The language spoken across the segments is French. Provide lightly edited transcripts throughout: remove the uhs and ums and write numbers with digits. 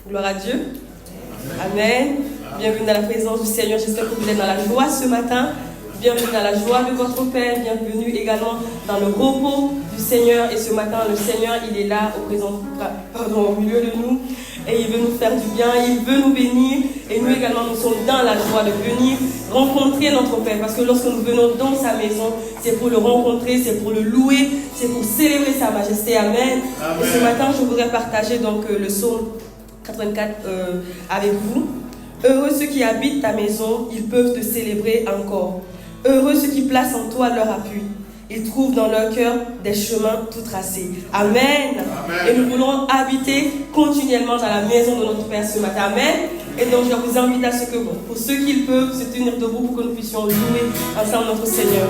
Gloire à Dieu. Amen. Bienvenue dans la présence du Seigneur. J'espère que vous êtes dans la joie ce matin. Bienvenue dans la joie de votre Père. Bienvenue également dans le repos du Seigneur. Et ce matin, le Seigneur, il est là au milieu de nous. Et il veut nous faire du bien. Il veut nous bénir. Et nous également, nous sommes dans la joie de venir rencontrer notre Père. Parce que lorsque nous venons dans sa maison, c'est pour le rencontrer, c'est pour le louer, c'est pour célébrer sa majesté. Amen. Amen. Et ce matin, je voudrais partager donc le psaume 84 avec vous. Heureux ceux qui habitent ta maison, ils peuvent te célébrer encore. Heureux ceux qui placent en toi leur appui. Ils trouvent dans leur cœur des chemins tout tracés. Amen. Amen. Et nous voulons habiter continuellement dans la maison de notre Père ce matin. Amen. Et donc je vous invite à ce que, pour ceux qui peuvent, se tenir debout pour que nous puissions louer ensemble notre Seigneur.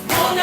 Mon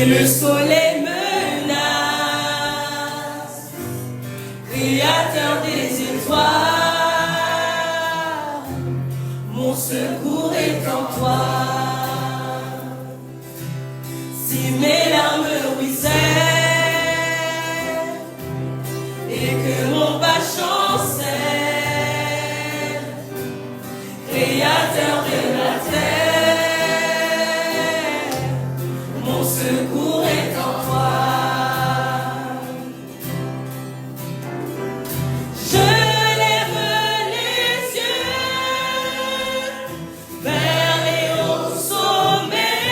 et le soleil menace. Créateur des étoiles, mon secours est en toi. Si mes larmes ruissellent et que mon pas chancelle, Créateur de la terre, mon secours est en toi. Je lève les yeux vers les hauts sommets.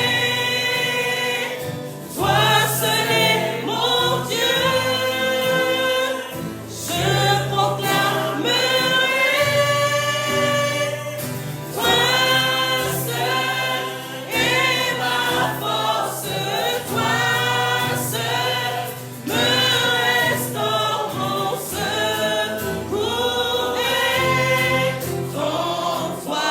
Toi seul est mon Dieu. Je proclamerai. Toi seul est ma force. Toi seul me restaure mon secours est en toi.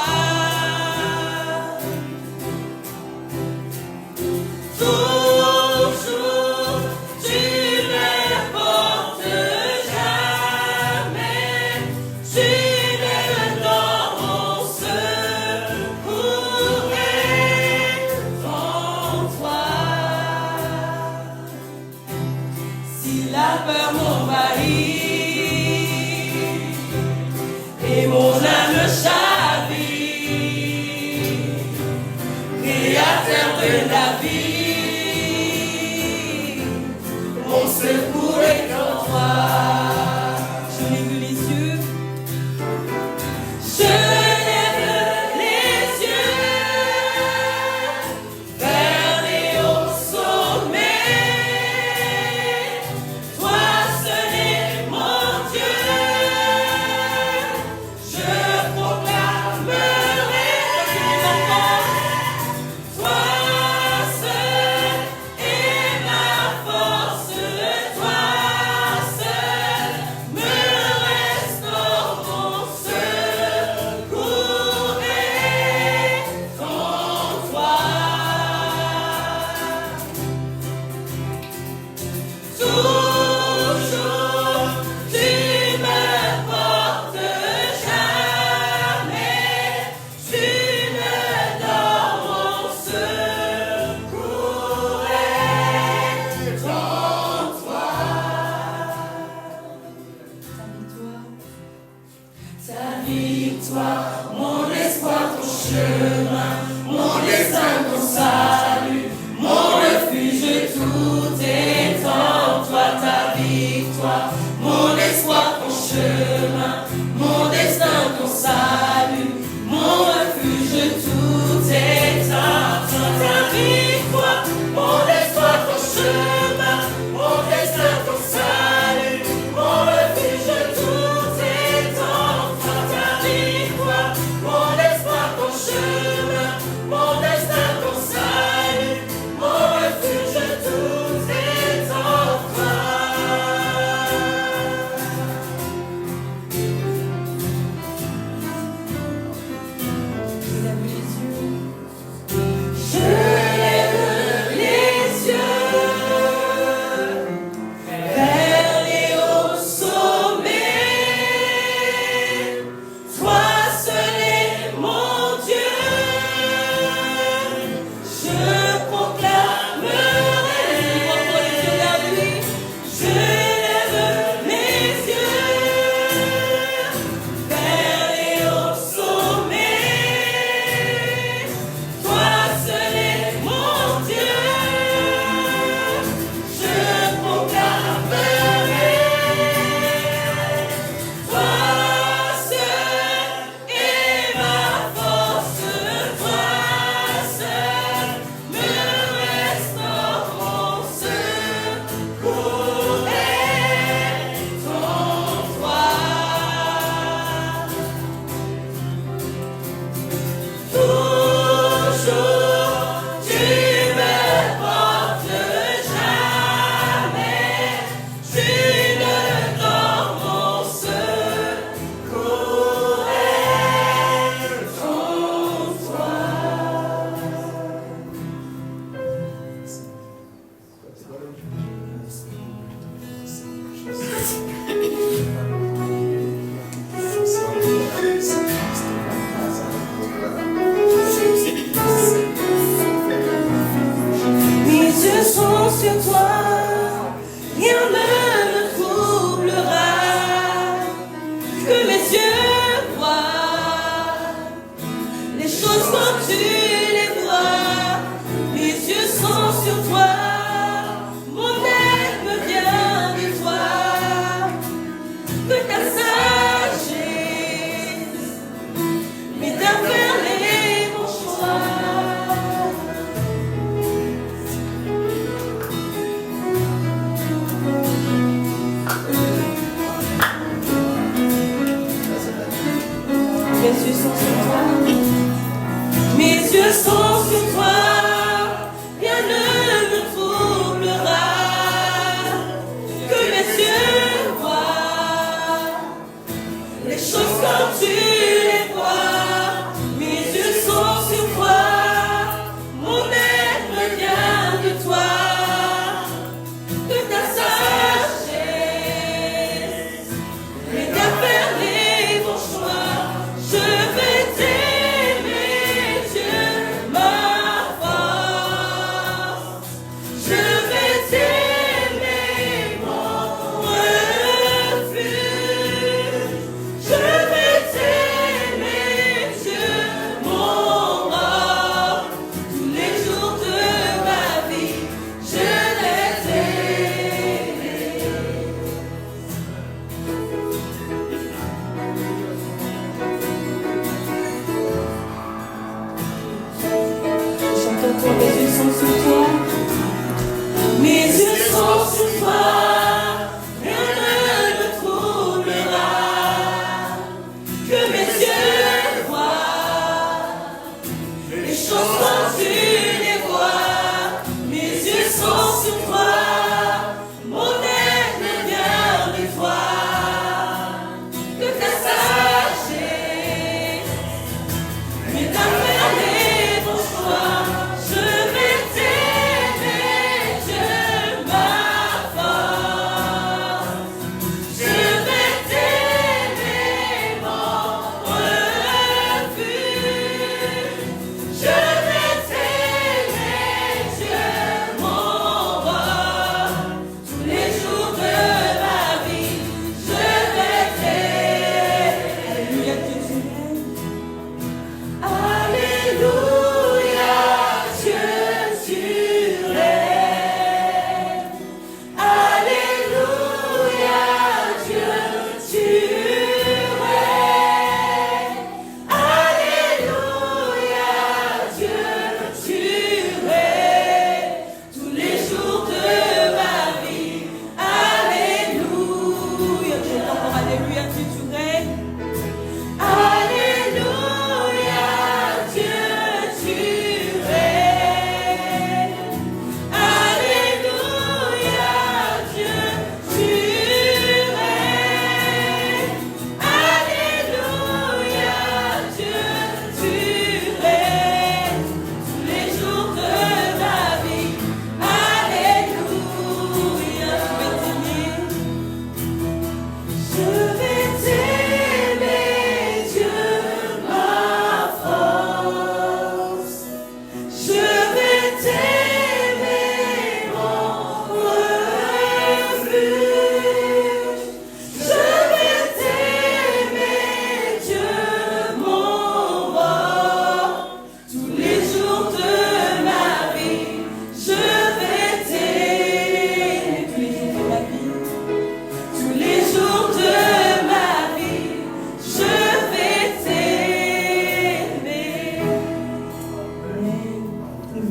Toujours tu me portes jamais. Tu me donnes mon secours est en toi. Si la peur m'envahit et mon âme chavire, Créateur de la vie, mon secours est en toi. Je lève les yeux. Je lève les yeux vers les hauts sommets. Toi seul est mon Dieu. Je proclamerai. Toi seul est ma force. Toi seul me restaure mon secours est en toi. Toujours tu me portes jamais. Tu me donnes mon secours est en toi. Ta victoire, mon espoir, ton chemin, mon destin, ton salut, mon refuge, tout est en toi. Ta victoire, mon espoir, ton chemin, mon destin, ton salut, mon refuge, tout est en toi. Ta victoire, mon espoir, ton chemin, mon destin, ton salut, mon refuge, tout est en toi. Ta victoire, mon espoir, ton chemin, mon destin, ton salut.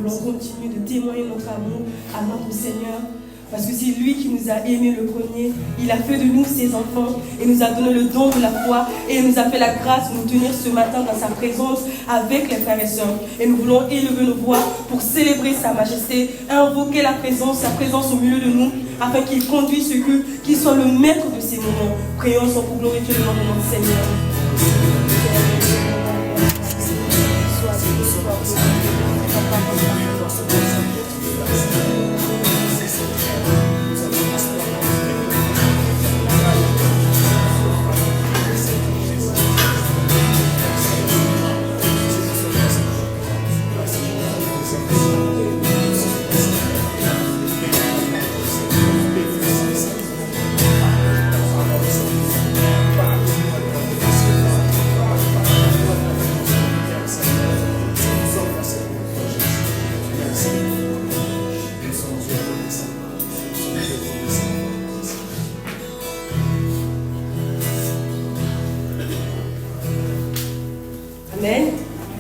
voulons continuer de témoigner notre amour à notre Seigneur. Parce que c'est lui qui nous a aimés le premier. Il a fait de nous ses enfants et nous a donné le don de la foi et il nous a fait la grâce de nous tenir ce matin dans sa présence avec les frères et sœurs. Et nous voulons élever nos voix pour célébrer sa majesté, invoquer sa présence au milieu de nous, afin qu'il conduise ce culte, qu'il soit le maître de ces moments. Prions ensemble pour glorifier le nom de notre Seigneur. Amen.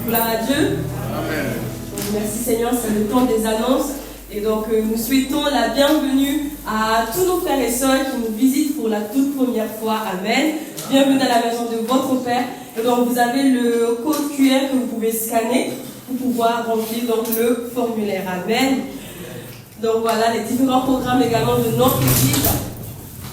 Gloire à Dieu. Amen. Donc, merci Seigneur, c'est le temps des annonces. Et donc nous souhaitons la bienvenue à tous nos frères et sœurs qui nous visitent pour la toute première fois. Amen. Bienvenue à la maison de votre Père. Et donc vous avez le code QR que vous pouvez scanner pour pouvoir remplir donc, le formulaire. Amen. Donc voilà les différents programmes également de notre église.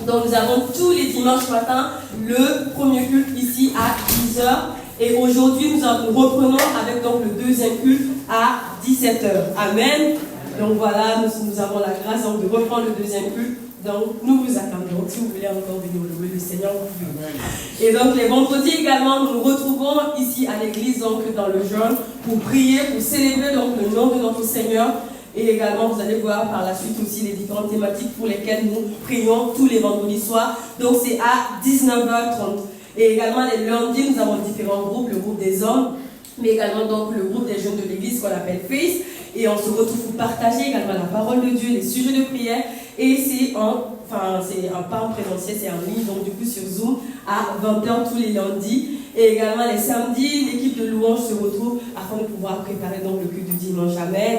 Donc nous avons tous les dimanches matin le premier culte ici à 10h. Et aujourd'hui, nous reprenons avec donc le deuxième culte à 17h. Amen. Donc voilà, nous avons la grâce donc, de reprendre le deuxième culte. Donc nous vous attendons. Si vous voulez encore venir louer le Seigneur, vous pouvez. Et donc les vendredis également, nous nous retrouvons ici à l'église, donc dans le jeûne, pour prier, pour célébrer donc, le nom de notre Seigneur. Et également, vous allez voir par la suite aussi les différentes thématiques pour lesquelles nous prions tous les vendredis soirs. Donc c'est à 19h30. Et également les lundis, nous avons différents groupes, le groupe des hommes, mais également donc le groupe des jeunes de l'église qu'on appelle Face. Et on se retrouve pour partager également la parole de Dieu, les sujets de prière. Et c'est pas en présentiel, c'est en ligne, donc du coup sur Zoom à 20h tous les lundis. Et également les samedis, l'équipe de louange se retrouve afin de pouvoir préparer donc le culte du dimanche. Amen.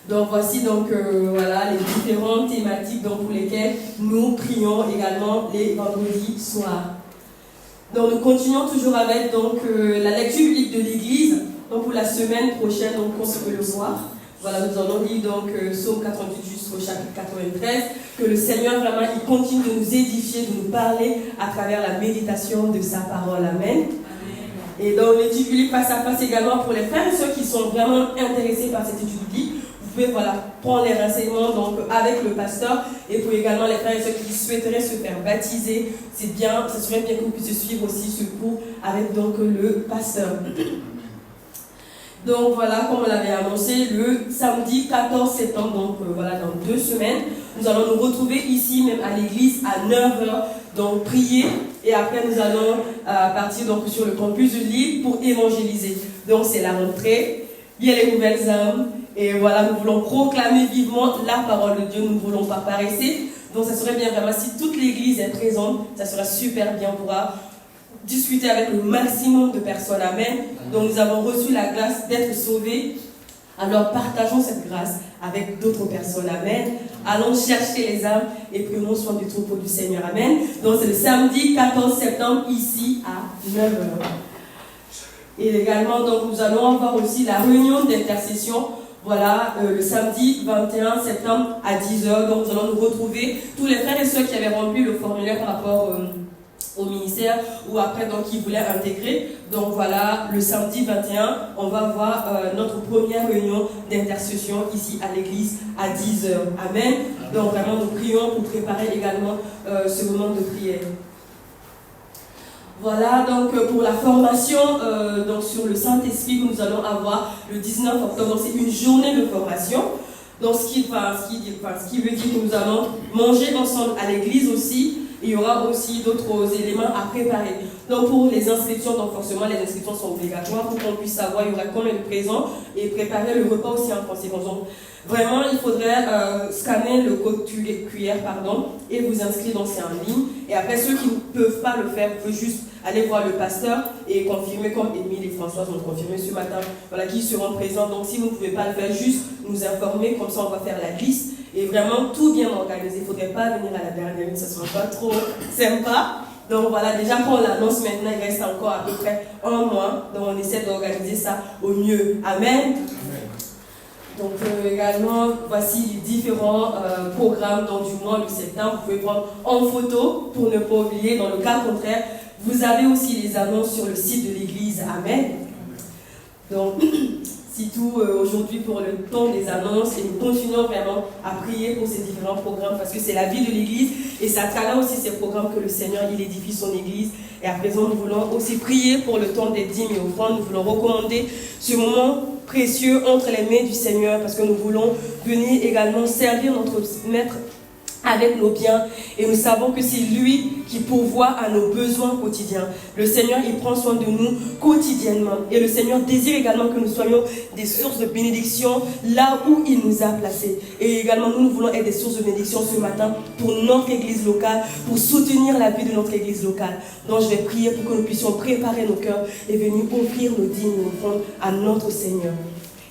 Donc voici donc voilà les différentes thématiques donc, pour lesquelles nous prions également les vendredis soirs. Donc nous continuons toujours avec donc la lecture biblique de l'Église. Donc pour la semaine prochaine, donc on se peut le voir. Voilà, nous allons lire donc Psaume 88 jusqu'au chapitre 93. Que le Seigneur vraiment il continue de nous édifier, de nous parler à travers la méditation de sa parole. Amen. Et donc l'étude biblique face à face également pour les frères et ceux qui sont vraiment intéressés par cette étude biblique. Vous pouvez prendre les renseignements donc, avec le pasteur et pour également les frères et ceux qui souhaiteraient se faire baptiser, c'est bien, ça serait bien que vous puissiez suivre aussi ce cours avec donc, le pasteur. Donc voilà, comme on l'avait annoncé, le samedi 14 septembre, donc voilà, dans 2 semaines, nous allons nous retrouver ici même à l'église à 9h, donc prier et après nous allons partir donc, sur le campus de Lille pour évangéliser. Donc c'est la rentrée, il y a les nouvelles âmes. Et voilà, nous voulons proclamer vivement la parole de Dieu, nous ne voulons pas paresser. Donc ça serait bien vraiment, si toute l'église est présente, ça sera super bien, on pourra discuter avec le maximum de personnes. Amen. Donc nous avons reçu la grâce d'être sauvés. Alors partageons cette grâce avec d'autres personnes. Amen. Allons chercher les âmes et prenons soin du troupeau du Seigneur. Amen. Donc c'est le samedi 14 septembre ici à 9h. Et également, donc, nous allons avoir aussi la réunion d'intercession. Voilà, le samedi 21 septembre à 10h. Donc, nous allons nous retrouver tous les frères et sœurs qui avaient rempli le formulaire par rapport au ministère ou après, donc, qui voulaient intégrer. Donc, voilà, le samedi 21, on va avoir notre première réunion d'intercession ici à l'église à 10h. Amen. Donc, vraiment, nous prions pour préparer également ce moment de prière. Voilà, donc pour la formation donc sur le Saint-Esprit que nous allons avoir le 19 octobre, donc c'est une journée de formation. Donc ce qui veut dire que nous allons manger ensemble à l'église aussi. Il y aura aussi d'autres éléments à préparer. Donc pour les inscriptions, donc forcément les inscriptions sont obligatoires pour qu'on puisse savoir il y aura combien de présents et préparer le repas aussi en conséquence. Donc vraiment il faudrait scanner le code QR et vous inscrire, donc c'est en ligne. Et après ceux qui ne peuvent pas le faire, vous pouvez juste allez voir le pasteur et confirmer, comme Émile et Françoise ont confirmé ce matin, voilà, qui seront présents. Donc si vous ne pouvez pas le faire, juste nous informer, comme ça on va faire la liste et vraiment tout bien organisé. Il ne faudrait pas venir à la dernière minute, ça ne sera pas trop sympa. Donc voilà, déjà qu'on l'annonce maintenant, il reste encore à peu près un mois. Donc on essaie d'organiser ça au mieux. Amen. Donc également, voici les différents programmes du mois de septembre. Vous pouvez prendre en photo pour ne pas oublier. Dans le cas contraire, vous avez aussi les annonces sur le site de l'église. Amen. Donc, c'est tout aujourd'hui pour le temps des annonces et nous continuons vraiment à prier pour ces différents programmes parce que c'est la vie de l'église et c'est à travers aussi ces programmes que le Seigneur il édifie son église. Et à présent, nous voulons aussi prier pour le temps des dîmes et offrandes. Nous voulons recommander ce moment précieux entre les mains du Seigneur parce que nous voulons venir également servir notre Maître avec nos biens et nous savons que c'est lui qui pourvoit à nos besoins quotidiens. Le Seigneur, il prend soin de nous quotidiennement et le Seigneur désire également que nous soyons des sources de bénédiction là où il nous a placés. Et également, nous voulons être des sources de bénédiction ce matin pour notre église locale, pour soutenir la vie de notre église locale. Donc je vais prier pour que nous puissions préparer nos cœurs et venir offrir nos dîmes et nos offrandes à notre Seigneur.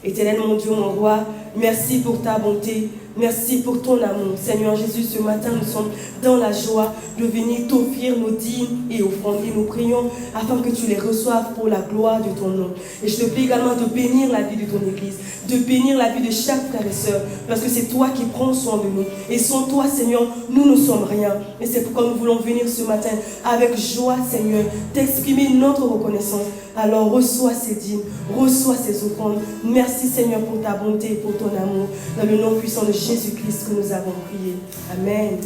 Éternel mon Dieu, mon roi, merci pour ta bonté. Merci pour ton amour. Seigneur Jésus, ce matin, nous sommes dans la joie de venir t'offrir nos dîmes et offrandes. Et nous prions afin que tu les reçoives pour la gloire de ton nom. Et je te prie également de bénir la vie de ton église, de bénir la vie de chaque frère et sœur, parce que c'est toi qui prends soin de nous. Et sans toi, Seigneur, nous ne sommes rien. Et c'est pourquoi nous voulons venir ce matin avec joie, Seigneur, t'exprimer notre reconnaissance. Alors reçois ces dîmes, reçois ces offrandes. Merci, Seigneur, pour ta bonté et pour ton amour. Dans le nom puissant de Jésus-Christ que nous avons prié. Amen.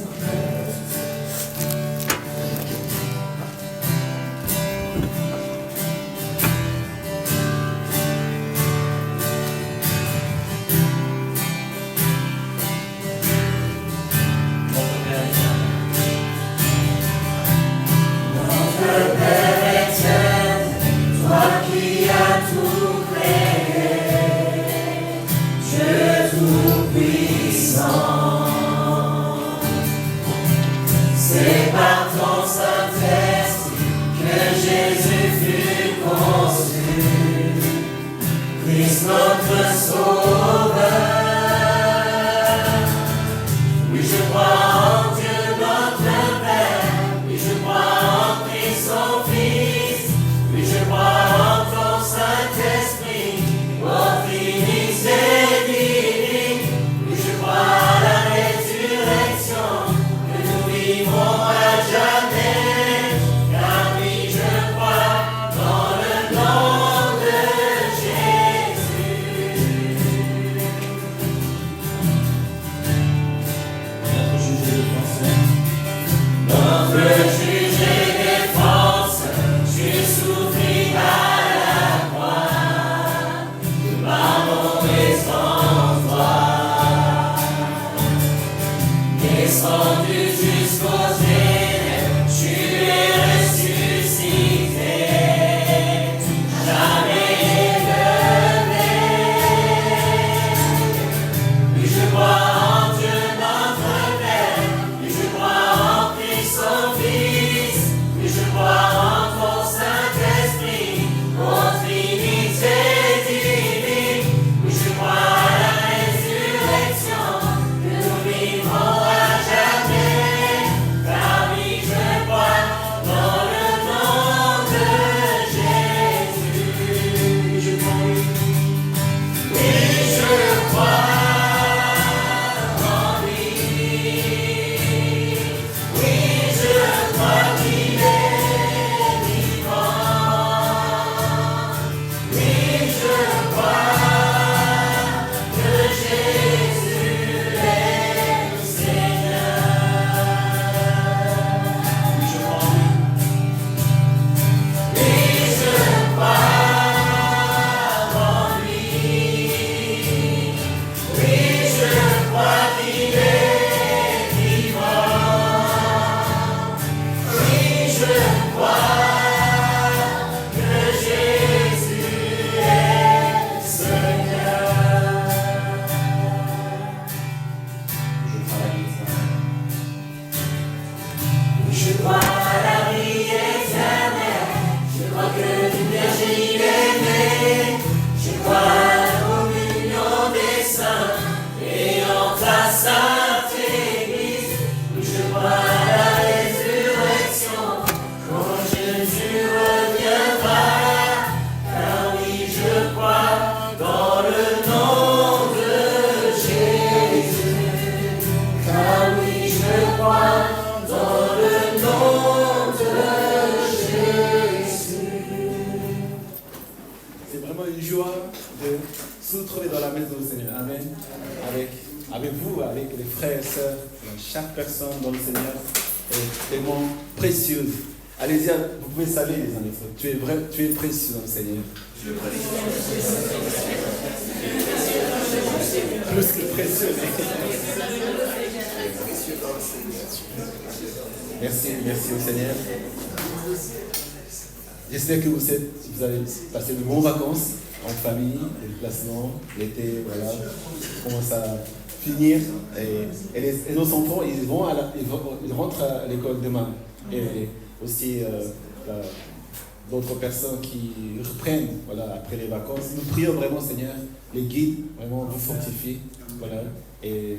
vous trouvez dans la maison du Seigneur. Amen. Avec vous, avec les frères et sœurs, chaque personne dans le Seigneur est tellement précieuse. Allez-y, vous pouvez saluer les uns les autres. Tu es précieux dans le Seigneur. Plus que précieux. Merci au Seigneur. J'espère que vous avez passé de bonnes vacances en famille, les déplacements, l'été, voilà, commence à finir. Et nos enfants, ils rentrent à l'école demain. Et aussi d'autres personnes qui reprennent voilà, après les vacances. Nous prions vraiment, Seigneur, les guides, vraiment vous fortifient. Voilà, et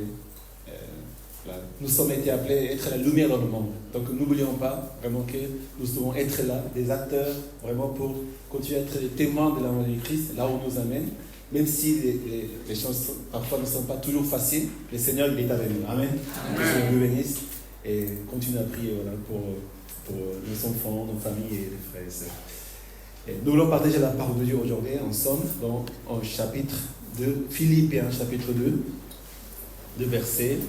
voilà. Nous sommes été appelés à être la lumière dans le monde. Donc n'oublions pas vraiment que nous devons être là, des acteurs, vraiment pour continuer à être des témoins de l'amour de Christ, là où on nous amène. Même si les choses parfois ne sont pas toujours faciles, le Seigneur il est avec nous. Amen. Que Dieu nous bénisse et continue à prier voilà, pour nos enfants, nos familles et les frères et sœurs. Et nous voulons partager la parole de Dieu aujourd'hui ensemble dans un chapitre de Philippiens, chapitre 2, de verset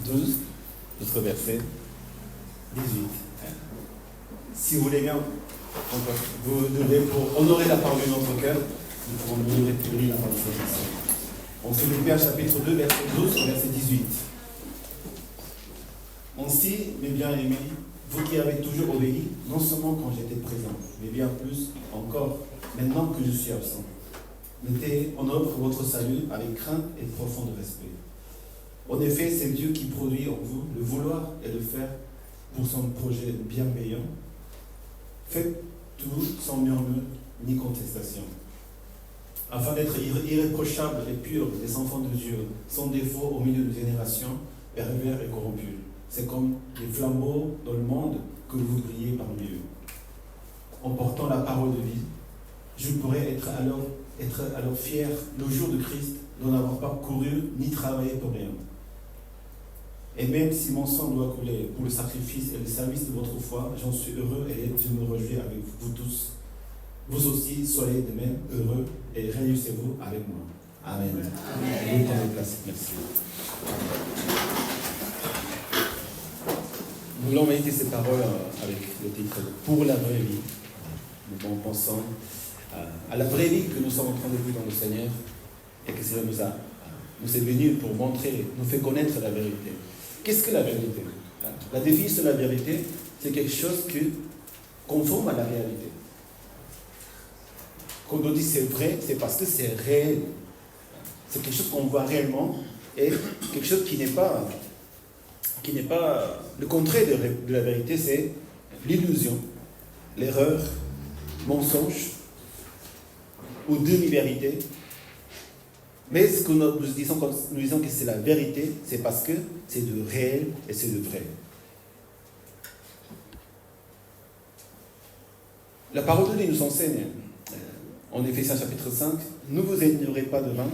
12 jusqu'au verset 18. Si vous voulez bien, vous devez, pour honorer la parole de notre cœur, nous pouvons lire la parole de Dieu. En Philippiens chapitre 2, verset 12 au verset 18. Ainsi, mes bien-aimés, vous qui avez toujours obéi, non seulement quand j'étais présent, mais bien plus encore maintenant que je suis absent. Mettez en œuvre votre salut avec crainte et profond respect. En effet, c'est Dieu qui produit en vous le vouloir et le faire pour son projet bienveillant. Faites tout sans murmure ni contestation, afin d'être irréprochables et purs, des enfants de Dieu, sans défaut au milieu de générations pervers et corrompues. C'est comme des flambeaux dans le monde que vous brillez parmi eux. En portant la parole de vie, je pourrais être alors fier le jour de Christ de n'avoir pas couru ni travaillé pour rien. Et même si mon sang doit couler pour le sacrifice et le service de votre foi, j'en suis heureux et je me réjouis avec vous tous. Vous aussi, soyez de même heureux et réjouissez-vous avec moi. Amen. Amen. Merci. Nous voulons méditer ces paroles avec le titre « Pour la vraie vie ». Nous pensons à la vraie vie que nous sommes en train de vivre dans le Seigneur et que le Seigneur nous est venu pour montrer, nous fait connaître la vérité. Qu'est-ce que la vérité? La définition de la vérité, c'est quelque chose qui conforme à la réalité. Quand on dit c'est vrai, c'est parce que c'est réel. C'est quelque chose qu'on voit réellement et quelque chose qui n'est pas le contraire de la vérité, c'est l'illusion, l'erreur, mensonge ou demi-vérité. Mais ce que nous disons quand nous disons que c'est la vérité, c'est parce que c'est de réel et c'est de vrai. La parole de Dieu nous enseigne, en Éphésiens chapitre 5, ne vous ignorez pas de vin,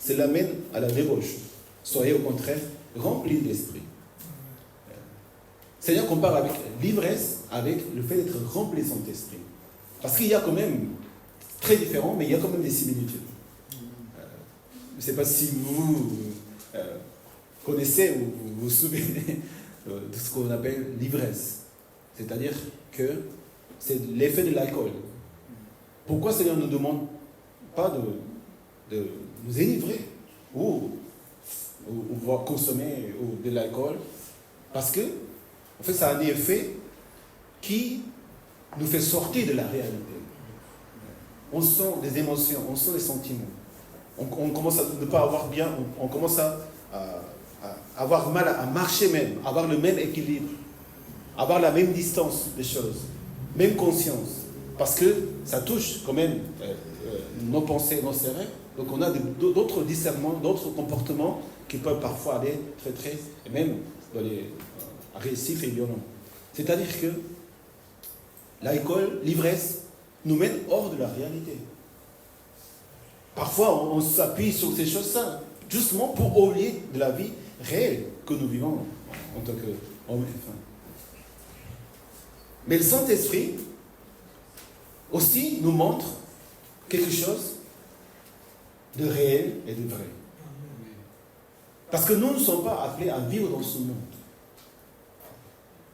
cela mène à la débauche. Soyez au contraire remplis de l'esprit. Seigneur compare avec l'ivresse avec le fait d'être rempli de son esprit. Parce qu'il y a quand même, très différent, mais il y a quand même des similitudes. Je ne sais pas si vous connaissez ou vous vous souvenez de ce qu'on appelle l'ivresse. C'est-à-dire que c'est l'effet de l'alcool. Pourquoi le Seigneur ne nous demande pas de nous enivrer ou voir consommer de l'alcool? Parce que, en fait, ça a un effet qui nous fait sortir de la réalité. On sent des émotions, on sent des sentiments. On commence à ne pas avoir bien, on commence à avoir mal à marcher même, avoir le même équilibre, avoir la même distance des choses, même conscience. Parce que ça touche quand même nos pensées, nos cerveaux. Donc on a d'autres discernements, d'autres comportements qui peuvent parfois aller très très, et même dans les agressifs et violents. C'est-à-dire que l'alcool, l'ivresse, nous mène hors de la réalité. Parfois, on s'appuie sur ces choses-là, justement pour oublier de la vie réelle que nous vivons en tant qu'hommes et femmes. Mais le Saint-Esprit aussi nous montre quelque chose de réel et de vrai. Parce que nous ne sommes pas appelés à vivre dans ce monde.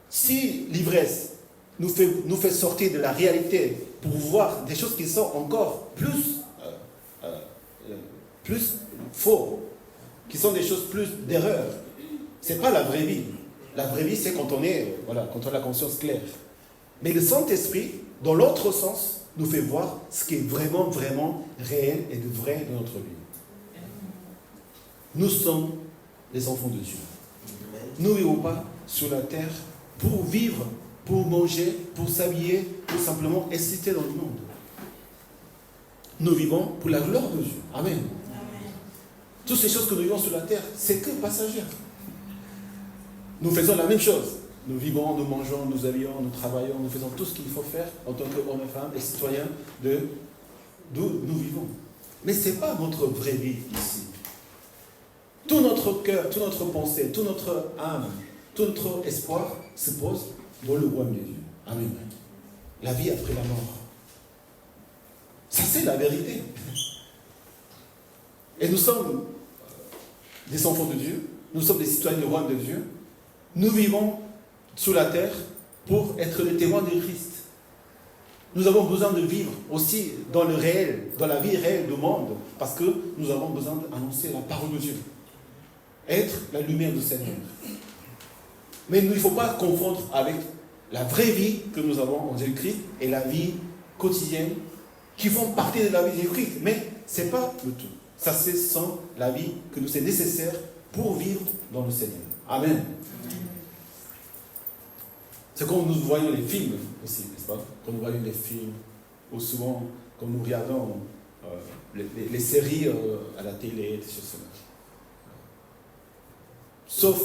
Si l'ivresse nous fait sortir de la réalité pour voir des choses qui sont encore plus faux, qui sont des choses plus d'erreur, ce n'est pas la vraie vie. La vraie vie, c'est quand on a la conscience claire. Mais le Saint-Esprit, dans l'autre sens, nous fait voir ce qui est vraiment, vraiment réel et de vrai dans notre vie. Nous sommes les enfants de Dieu. Nous ne vivons pas sur la terre pour vivre, pour manger, pour s'habiller, pour simplement exister dans le monde. Nous vivons pour la gloire de Dieu. Amen. Amen. Toutes ces choses que nous vivons sur la terre, c'est que passagère. Nous faisons la même chose. Nous vivons, nous mangeons, nous habillons, nous travaillons, nous faisons tout ce qu'il faut faire en tant qu'hommes et femmes et citoyens d'où nous vivons. Mais ce n'est pas notre vraie vie ici. Tout notre cœur, toute notre pensée, toute notre âme, tout notre espoir se pose dans le royaume de Dieu. Amen. La vie après la mort. Ça, c'est la vérité. Et nous sommes des enfants de Dieu, nous sommes des citoyens du royaume de Dieu. Nous vivons sur la terre pour être les témoins de Christ. Nous avons besoin de vivre aussi dans le réel, dans la vie réelle du monde, parce que nous avons besoin d'annoncer la parole de Dieu. Être la lumière du Seigneur. Mais il ne faut pas confondre avec la vraie vie que nous avons en Jésus-Christ et la vie quotidienne qui font partie de la vie de Jésus-Christ. Mais ce n'est pas le tout. Ça, c'est sans la vie que nous c'est nécessaire pour vivre dans le Seigneur. Amen. C'est comme nous voyons les films aussi, n'est-ce pas? Quand nous voyons les films, ou souvent quand nous regardons les séries à la télé, des choses comme ça. Sauf,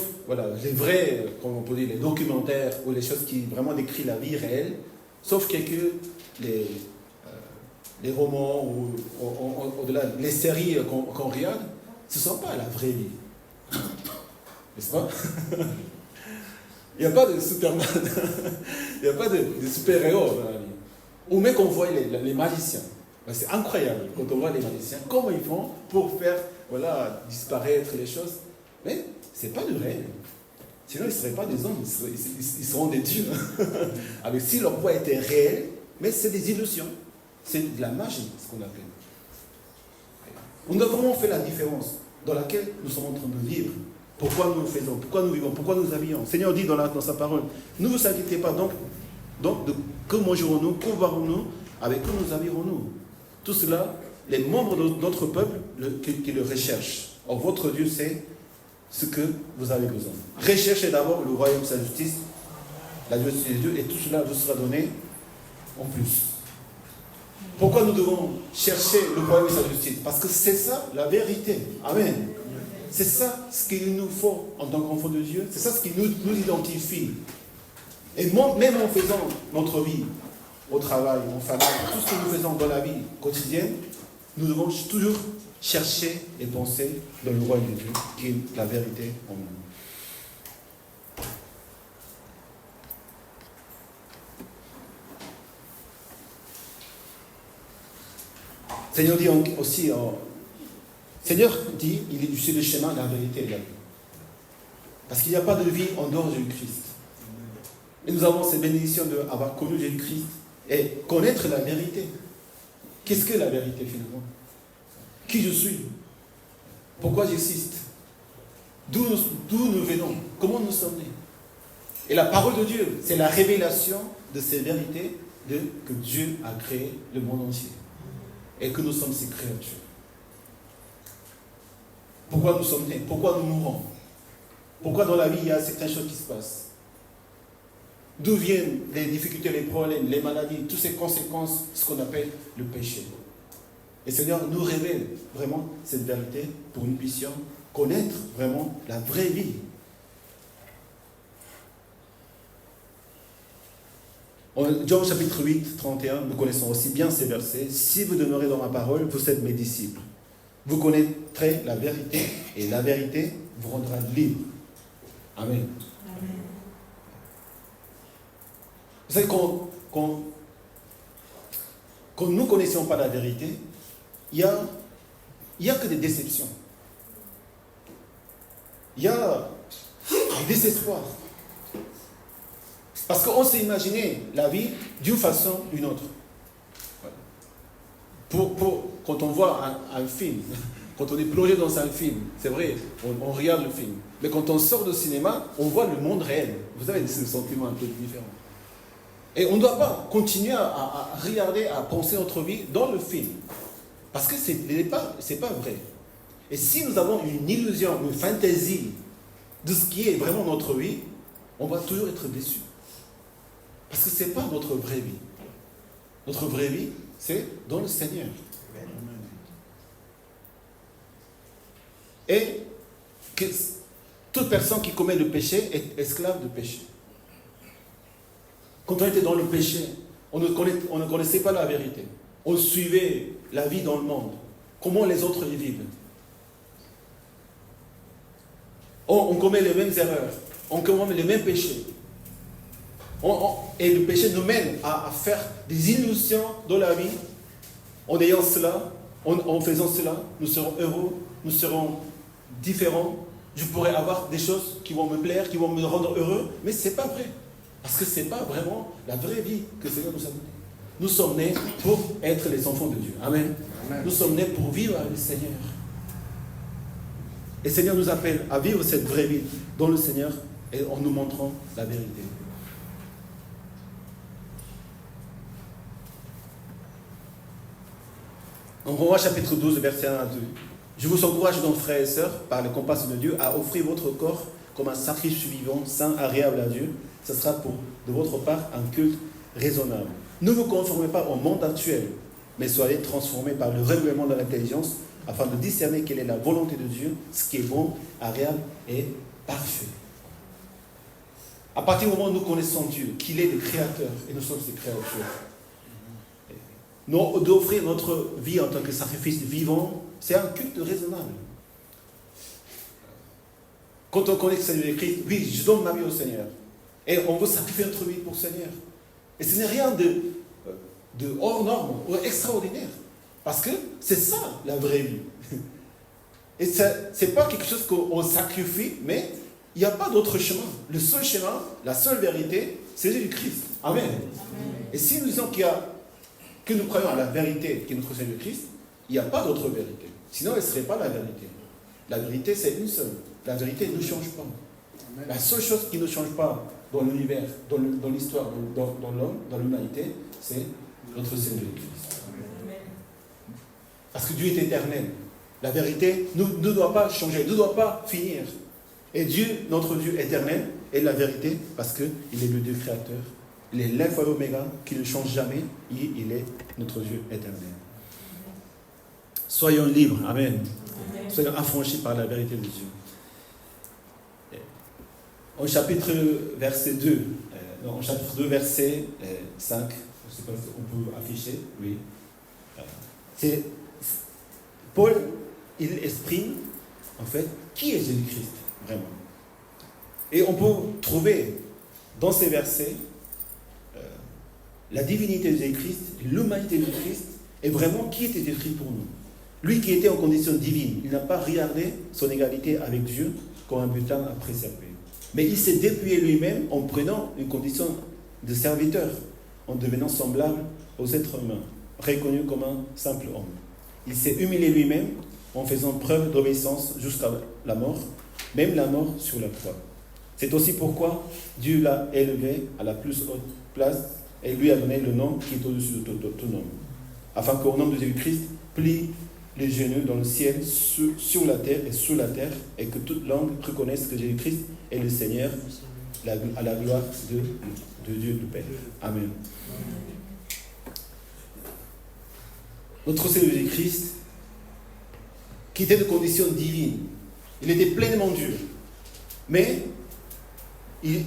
les vrais, comme on peut dire, les documentaires ou les choses qui vraiment décrivent la vie réelle, sauf les romans ou au-delà, les séries qu'on regarde, ce ne sont pas la vraie vie. N'est-ce pas? Il n'y a pas de Superman, il n'y a pas de super-héros dans la vie. Ou même qu'on voit les magiciens. C'est incroyable quand on voit les magiciens, comment ils font pour faire disparaître les choses. Mais ce n'est pas du réel. Sinon, ils ne seraient pas des hommes, ils seront des dieux. Avec si leur voix était réelle, mais c'est des illusions. C'est de la magie, ce qu'on appelle. On a vraiment fait la différence dans laquelle nous sommes en train de vivre. Pourquoi nous faisons, pourquoi nous vivons, pourquoi nous habillons. Le Seigneur dit dans sa parole, ne vous inquiétez pas donc de que mangerons-nous, que boirons-nous, avec que nous habillerons-nous. Tout cela, les membres de notre peuple qui le recherchent. Or, votre Dieu sait ce que vous avez besoin. Recherchez d'abord le royaume de sa justice, la justice de Dieu, et tout cela vous sera donné en plus. Pourquoi nous devons chercher le royaume de sa justice? Parce que c'est ça la vérité. Amen. C'est ça ce qu'il nous faut en tant qu'enfants de Dieu. C'est ça ce qui nous identifie. Et même en faisant notre vie, au travail, en famille, tout ce que nous faisons dans la vie quotidienne, nous devons toujours chercher et penser dans le royaume de Dieu, qui est la vérité en nous. Seigneur dit aussi, Seigneur dit, je suis le chemin, la vérité et la vie. Parce qu'il n'y a pas de vie en dehors de Christ. Et nous avons cette bénédiction d'avoir connu Jésus-Christ et connaître la vérité. Qu'est-ce que la vérité finalement? Qui je suis? Pourquoi j'existe? D'où nous venons? Comment nous sommes nés? Et la parole de Dieu, c'est la révélation de ces vérités que Dieu a créé le monde entier. Et que nous sommes ses créatures. Pourquoi nous sommes nés? Pourquoi nous mourons? Pourquoi dans la vie il y a certaines choses qui se passent? D'où viennent les difficultés, les problèmes, les maladies, toutes ces conséquences, ce qu'on appelle le péché. Et le Seigneur nous révèle vraiment cette vérité pour que nous puissions connaître vraiment la vraie vie. En Jean chapitre 8, 31, nous connaissons aussi bien ces versets. Si vous demeurez dans ma parole, vous êtes mes disciples. Vous connaîtrez la vérité et la vérité vous rendra libre. Amen. Amen. Vous savez, quand nous ne connaissions pas la vérité, il y a il n'y a que des déceptions. Il y a du désespoir. Parce qu'on s'est imaginé la vie d'une façon ou d'une autre. Quand on voit un film, quand on est plongé dans un film, c'est vrai, on regarde le film. Mais quand on sort du cinéma, on voit le monde réel. Vous avez ce sentiment un peu différent. Et on ne doit pas continuer à regarder, à penser notre vie dans le film. Parce que ce n'est pas vrai. Et si nous avons une illusion, une fantaisie de ce qui est vraiment notre vie, on va toujours être déçu. Parce que ce n'est pas notre vraie vie. Notre vraie vie, c'est dans le Seigneur. Et que toute personne qui commet le péché est esclave du péché. Quand on était dans le péché, on ne connaissait pas la vérité. On suivait la vie dans le monde. Comment les autres y vivent. On commet les mêmes erreurs. On commet les mêmes péchés. Et le péché nous mène à faire des illusions dans la vie. En ayant cela, en faisant cela, nous serons heureux, nous serons différents. Je pourrais avoir des choses qui vont me plaire, qui vont me rendre heureux, mais ce n'est pas vrai. Parce que ce n'est pas vraiment la vraie vie que le Seigneur nous a donnée. Nous sommes nés pour être les enfants de Dieu. Amen. Amen. Nous sommes nés pour vivre avec le Seigneur. Et le Seigneur nous appelle à vivre cette vraie vie dans le Seigneur et en nous montrant la vérité. En Romains chapitre 12, verset 1 à 2. Je vous encourage donc, frères et sœurs, par la compassion de Dieu, à offrir votre corps comme un sacrifice vivant, saint, agréable à Dieu. Ce sera de votre part un culte raisonnable. Ne vous conformez pas au monde actuel, mais soyez transformés par le renouvellement de l'intelligence, afin de discerner quelle est la volonté de Dieu, ce qui est bon, agréable et parfait. À partir du moment où nous connaissons Dieu, qu'il est le Créateur, et nous sommes ses créatures, d'offrir notre vie en tant que sacrifice vivant, c'est un culte raisonnable. Quand on connaît le Seigneur Christ, oui, je donne ma vie au Seigneur. Et on veut sacrifier notre vie pour le Seigneur. Et ce n'est rien de hors norme ou extraordinaire. Parce que c'est ça la vraie vie. Et ce n'est pas quelque chose qu'on sacrifie, mais il n'y a pas d'autre chemin. Le seul chemin, la seule vérité, c'est Jésus-Christ. Amen. Amen. Et si nous disons que nous croyons à la vérité qui est notre Seigneur Christ, il n'y a pas d'autre vérité. Sinon, elle ne serait pas la vérité. La vérité, c'est une seule. La vérité ne change pas. Amen. La seule chose qui ne change pas dans l'univers, dans l'histoire, dans l'homme, dans l'humanité, c'est notre Seigneur Christ. Amen. Parce que Dieu est éternel. La vérité ne doit pas changer, ne doit pas finir. Et Dieu, notre Dieu éternel, est la vérité parce qu'il est le Dieu créateur. Il est l'alpha et l'oméga qui ne change jamais. Il est notre Dieu éternel. Soyons libres. Amen. Amen. Soyons affranchis par la vérité de Dieu. Au chapitre 2, verset 5, je ne sais pas si on peut afficher, oui. Paul, il exprime, en fait, qui est Jésus-Christ, vraiment. Et on peut trouver dans ces versets la divinité de Jésus-Christ, l'humanité de Christ, et vraiment qui était Jésus-Christ pour nous. Lui qui était en condition divine, il n'a pas regardé son égalité avec Dieu comme un butin à préserver. Mais il s'est dépouillé lui-même en prenant une condition de serviteur, en devenant semblable aux êtres humains, reconnu comme un simple homme. Il s'est humilié lui-même en faisant preuve d'obéissance jusqu'à la mort, même la mort sur la croix. C'est aussi pourquoi Dieu l'a élevé à la plus haute place et lui a donné le nom qui est au-dessus de tout nom, afin qu'au nom de Jésus-Christ plie les genoux dans le ciel, sur la terre et sous la terre, et que toute langue reconnaisse que Jésus-Christ est le Seigneur, à la gloire de Dieu du Père. Amen. Notre Seigneur Jésus-Christ, qui était de condition divine, il était pleinement Dieu, mais il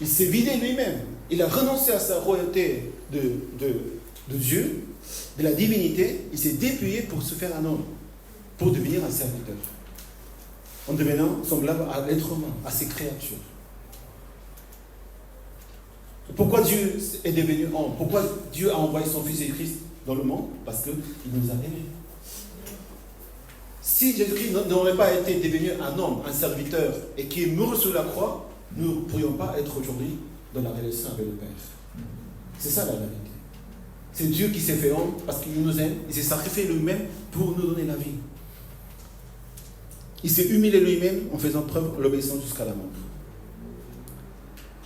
s'est vidé lui-même. Il a renoncé à sa royauté de Dieu, de la divinité. Il s'est dépouillé pour se faire un homme, pour devenir un serviteur, en devenant semblable à l'être humain, à ses créatures. Pourquoi Dieu est devenu homme? Pourquoi Dieu a envoyé son Fils Jésus-Christ dans le monde? Parce qu'il nous a aimés. si Jésus-Christ n'aurait pas été devenu un homme, un serviteur, et qui est mort sur la croix, nous ne pourrions pas être aujourd'hui dans la relation avec le Père. C'est ça la vérité. C'est Dieu qui s'est fait homme parce qu'il nous aime. Il s'est sacrifié lui-même pour nous donner la vie. Il s'est humilié lui-même en faisant preuve de l'obéissance jusqu'à la mort.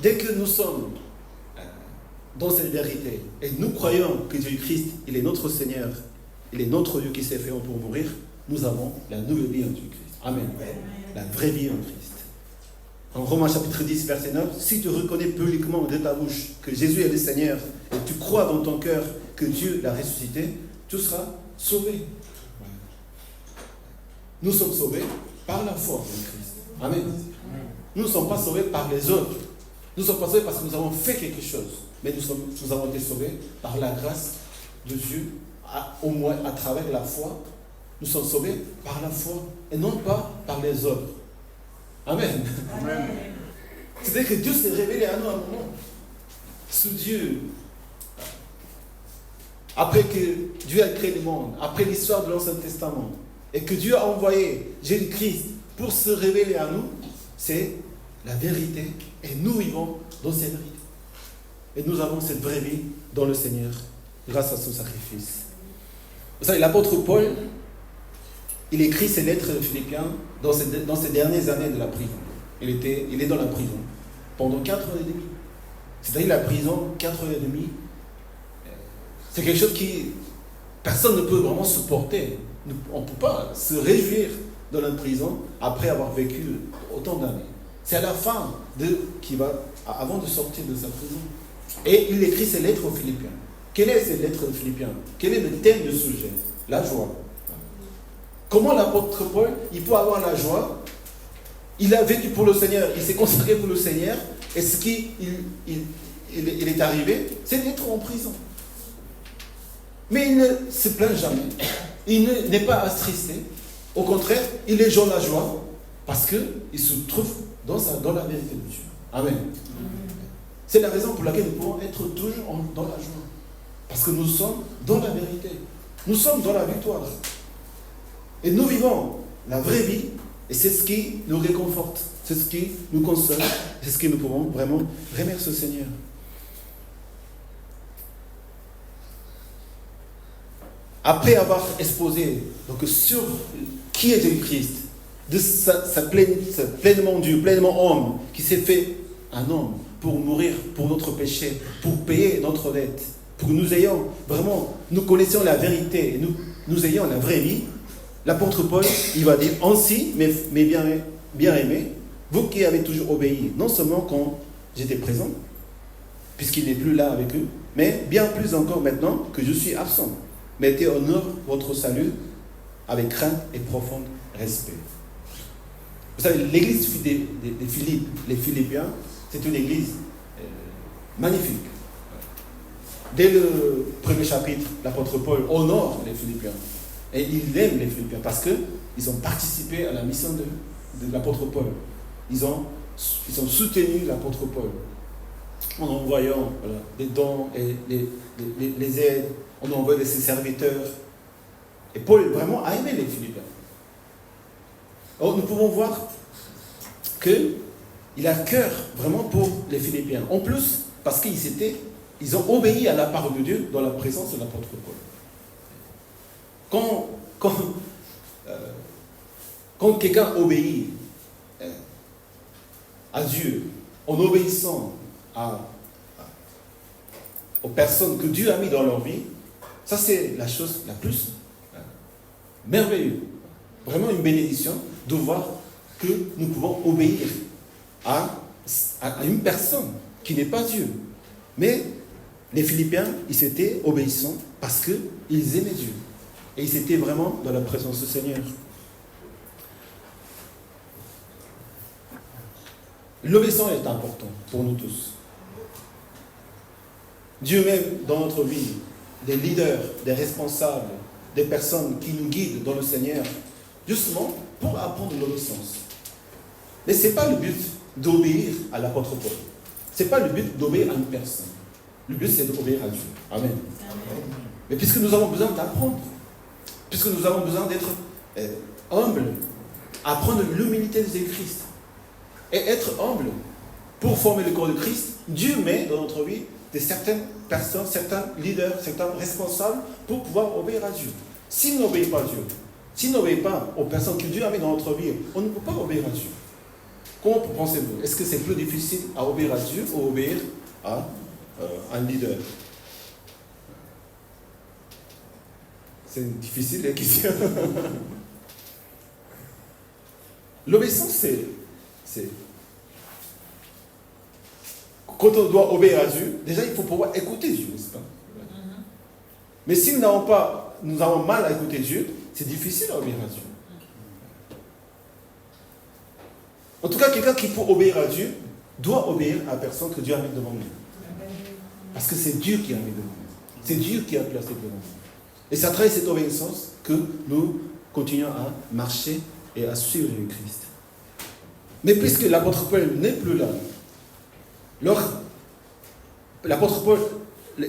Dès que nous sommes dans cette vérité et nous croyons que Jésus-Christ, il est notre Seigneur, il est notre Dieu qui s'est fait homme pour mourir, nous avons la nouvelle vie en Jésus-Christ. Amen. La vraie vie en Christ. En Romains chapitre 10, verset 9, si tu reconnais publiquement de ta bouche que Jésus est le Seigneur et tu crois dans ton cœur que Dieu l'a ressuscité, tu seras sauvé. Nous sommes sauvés par la foi en Christ. Amen. Nous ne sommes pas sauvés par les autres. Nous ne sommes pas sauvés parce que nous avons fait quelque chose. Mais nous avons été sauvés par la grâce de Dieu, au moins à travers la foi. Nous sommes sauvés par la foi et non pas par les œuvres. Amen. Amen. C'est-à-dire que Dieu s'est révélé à nous à un moment. Ce Dieu, après que Dieu a créé le monde, après l'histoire de l'Ancien Testament, et que Dieu a envoyé Jésus-Christ pour se révéler à nous, c'est la vérité. Et nous vivons dans cette vérité. Et nous avons cette vraie vie dans le Seigneur, grâce à son sacrifice. Vous savez, l'apôtre Paul, il écrit ses lettres aux Philippiens dans ces dernières années de la prison. Il est dans la prison pendant 4 ans et demi. C'est-à-dire la prison, 4 ans et demi, c'est quelque chose qui personne ne peut vraiment supporter. On ne peut pas se réjouir dans la prison après avoir vécu autant d'années. C'est à la fin avant de sortir de sa prison. Et il écrit ses lettres aux Philippiens. Quelle est cette lettre aux Philippiens? Quel est le thème du sujet? La joie. Comment l'apôtre Paul, il peut avoir la joie? Il a vécu pour le Seigneur, il s'est consacré pour le Seigneur, et ce qui il est arrivé, c'est d'être en prison. Mais il ne se plaint jamais, il n'est pas attristé, au contraire, il est dans la joie, parce qu'il se trouve dans la vérité de Dieu. Amen. C'est la raison pour laquelle nous pouvons être toujours dans la joie, parce que nous sommes dans la vérité, nous sommes dans la victoire. Et nous vivons la vraie vie, et c'est ce qui nous réconforte, c'est ce qui nous console, c'est ce que nous pouvons vraiment remercier au Seigneur. Après avoir exposé donc, sur qui est Jésus-Christ, de sa pleinement Dieu, pleinement homme, qui s'est fait un homme pour mourir pour notre péché, pour payer notre dette, pour que nous connaissions la vérité, et nous ayons la vraie vie. L'apôtre Paul, il va dire, ainsi, mes bien-aimés, vous qui avez toujours obéi, non seulement quand j'étais présent, puisqu'il n'est plus là avec eux, mais bien plus encore maintenant que je suis absent. Mettez en œuvre votre salut avec crainte et profond respect. Vous savez, l'église des Philippes, les Philippiens, c'est une église magnifique. Dès le premier chapitre, l'apôtre Paul honore les Philippiens. Et il aime les Philippiens parce qu'ils ont participé à la mission de l'apôtre Paul. Ils ont soutenu l'apôtre Paul en envoyant des dons et les aides, en envoyant ses serviteurs. Et Paul vraiment a aimé les Philippiens. Alors nous pouvons voir qu'il a cœur vraiment pour les Philippiens. En plus, parce qu'ils ont obéi à la parole de Dieu dans la présence de l'apôtre Paul. Quand quelqu'un obéit à Dieu, en obéissant aux personnes que Dieu a mis dans leur vie, ça c'est la chose la plus merveilleuse. Vraiment une bénédiction de voir que nous pouvons obéir à une personne qui n'est pas Dieu. Mais les Philippiens, ils étaient obéissants parce qu'ils aimaient Dieu. Et ils étaient vraiment dans la présence du Seigneur. L'obéissance est importante pour nous tous. Dieu même dans notre vie, des leaders, des responsables, des personnes qui nous guident dans le Seigneur, justement pour apprendre l'obéissance. Mais ce n'est pas le but d'obéir à l'apôtre Paul. Ce n'est pas le but d'obéir à une personne. Le but c'est d'obéir à Dieu. Amen. Mais puisque nous avons besoin d'apprendre, puisque nous avons besoin d'être humble, apprendre l'humilité de Christ. Et être humble pour former le corps de Christ, Dieu met dans notre vie certaines personnes, certains leaders, certains responsables pour pouvoir obéir à Dieu. S'ils n'obéissent pas à Dieu, s'ils n'obéissent pas aux personnes que Dieu a mis dans notre vie, on ne peut pas obéir à Dieu. Comment pensez-vous? Est-ce que c'est plus difficile à obéir à Dieu ou obéir à un leader? C'est difficile la question. L'obéissance, c'est... Quand on doit obéir à Dieu, déjà il faut pouvoir écouter Dieu, n'est-ce pas? Mais si nous avons mal à écouter Dieu, c'est difficile à obéir à Dieu. En tout cas, quelqu'un qui peut obéir à Dieu doit obéir à la personne que Dieu a mis devant nous. Parce que c'est Dieu qui a mis devant nous. C'est Dieu qui a placé devant nous. Et c'est à travers cette obéissance que nous continuons à marcher et à suivre le Christ. Mais puisque l'apôtre Paul n'est plus là, l'apôtre Paul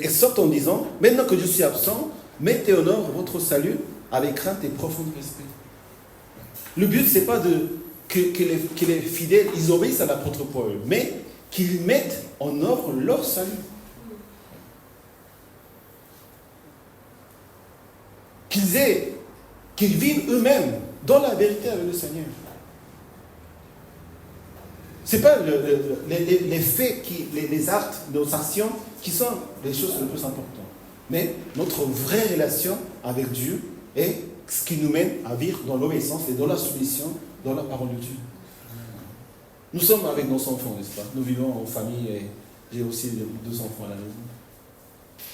exhorte en disant, maintenant que je suis absent, mettez en œuvre votre salut avec crainte et profond respect. Le but, ce n'est pas que les fidèles, ils obéissent à l'apôtre Paul, mais qu'ils mettent en œuvre leur salut. Qu'ils vivent eux-mêmes dans la vérité avec le Seigneur. Ce n'est pas les faits, les actes, nos actions qui sont les choses les plus importantes. Mais notre vraie relation avec Dieu est ce qui nous mène à vivre dans l'obéissance et dans la soumission, dans la parole de Dieu. Nous sommes avec nos enfants, n'est-ce pas? Nous vivons en famille et j'ai aussi 2 enfants à la maison.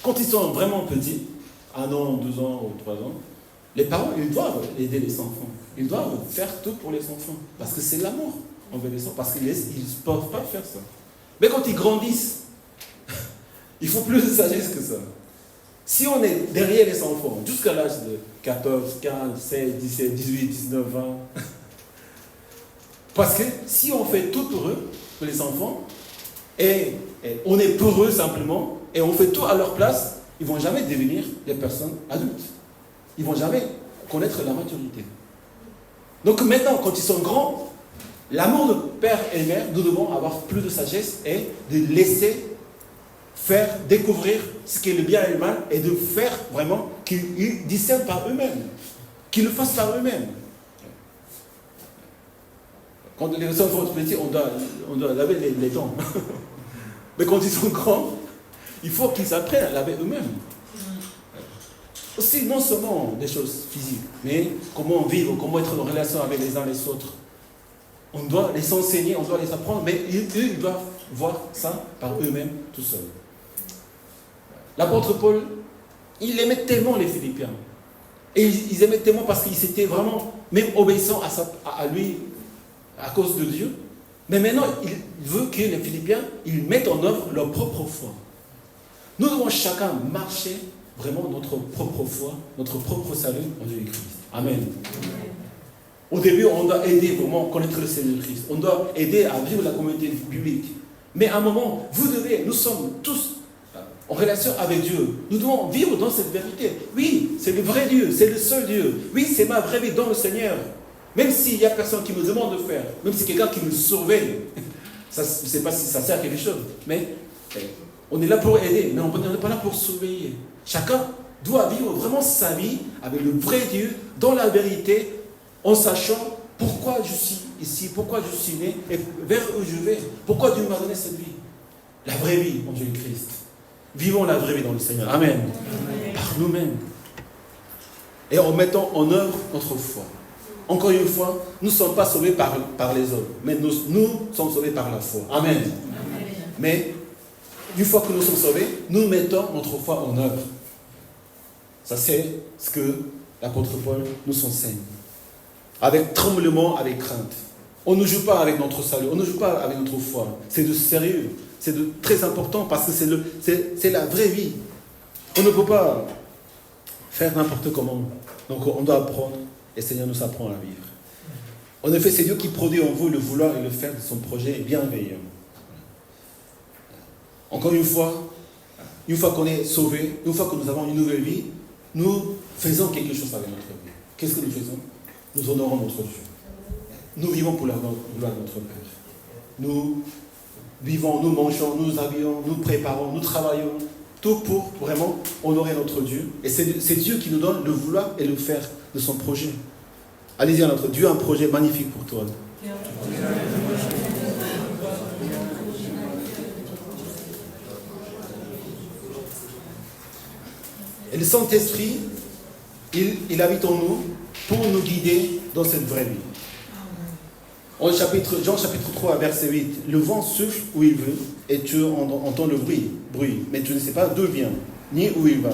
Quand ils sont vraiment petits, 1 an, 2 ans ou 3 ans, les parents, ils doivent aider les enfants. Ils doivent faire tout pour les enfants. Parce que c'est l'amour envers les enfants. Parce qu'ils ne peuvent pas faire ça. Mais quand ils grandissent, il faut plus de sagesse que ça. Si on est derrière les enfants, jusqu'à l'âge de 14, 15, 16, 17, 18, 19, 20, parce que si on fait tout pour eux, pour les enfants, et on est pour eux simplement, et on fait tout à leur place, ils ne vont jamais devenir des personnes adultes. Ils ne vont jamais connaître la maturité. Donc maintenant, quand ils sont grands, l'amour de père et mère, nous devons avoir plus de sagesse et de laisser faire découvrir ce qui est le bien et le mal et de faire vraiment qu'ils discernent par eux-mêmes, qu'ils le fassent par eux-mêmes. Quand les enfants sont petits, on doit laver les dents. Mais quand ils sont grands, il faut qu'ils apprennent à laver eux-mêmes. Aussi, non seulement des choses physiques, mais comment vivre, comment être en relation avec les uns les autres. On doit les enseigner, on doit les apprendre, mais eux, ils doivent voir ça par eux-mêmes, tout seuls. L'apôtre Paul, il aimait tellement les Philippiens. Et ils aimaient tellement parce qu'ils étaient vraiment, même obéissants à lui, à cause de Dieu. Mais maintenant, il veut que les Philippiens, ils mettent en œuvre leur propre foi. Nous devons chacun marcher vraiment notre propre foi, notre propre salut en Jésus-Christ. Amen. Au début, on doit aider vraiment à connaître le Seigneur Christ. On doit aider à vivre la communauté biblique. Mais à un moment, nous sommes tous en relation avec Dieu. Nous devons vivre dans cette vérité. Oui, c'est le vrai Dieu, c'est le seul Dieu. Oui, c'est ma vraie vie dans le Seigneur. Même s'il n'y a personne qui me demande de faire, même si quelqu'un qui me surveille, ça, je ne sais pas si ça sert à quelque chose, mais on est là pour aider, mais on n'est pas là pour surveiller. Chacun doit vivre vraiment sa vie avec le vrai Dieu, dans la vérité, en sachant pourquoi je suis ici, pourquoi je suis né, et vers où je vais, pourquoi Dieu m'a donné cette vie. La vraie vie en Jésus-Christ. Vivons la vraie vie dans le Seigneur. Amen. Amen. Par nous-mêmes. Et en mettant en œuvre notre foi. Encore une fois, nous ne sommes pas sauvés par les hommes, mais nous sommes sauvés par la foi. Amen. Amen. Mais, une fois que nous sommes sauvés, nous mettons notre foi en œuvre. Ça, c'est ce que l'apôtre Paul nous enseigne. Avec tremblement, avec crainte. On ne joue pas avec notre salut, on ne joue pas avec notre foi. C'est de sérieux, c'est de très important parce que c'est la vraie vie. On ne peut pas faire n'importe comment. Donc on doit apprendre et le Seigneur nous apprend à vivre. En effet, c'est Dieu qui produit en vous le vouloir et le faire de son projet bienveillant. Encore une fois qu'on est sauvé, une fois que nous avons une nouvelle vie, nous faisons quelque chose avec notre vie. Qu'est-ce que nous faisons? nous honorons notre Dieu. Nous vivons pour la gloire de notre Père. Nous vivons, nous mangeons, nous habillons, nous préparons, nous travaillons, tout pour vraiment honorer notre Dieu. Et c'est Dieu qui nous donne le vouloir et le faire de son projet. Allez dire à notre Dieu un projet magnifique pour toi. Et le Saint-Esprit, il habite en nous pour nous guider dans cette vraie vie. En Jean chapitre 3, verset 8, le vent souffle où il veut et tu entends le bruit, mais tu ne sais pas d'où il vient, ni où il va.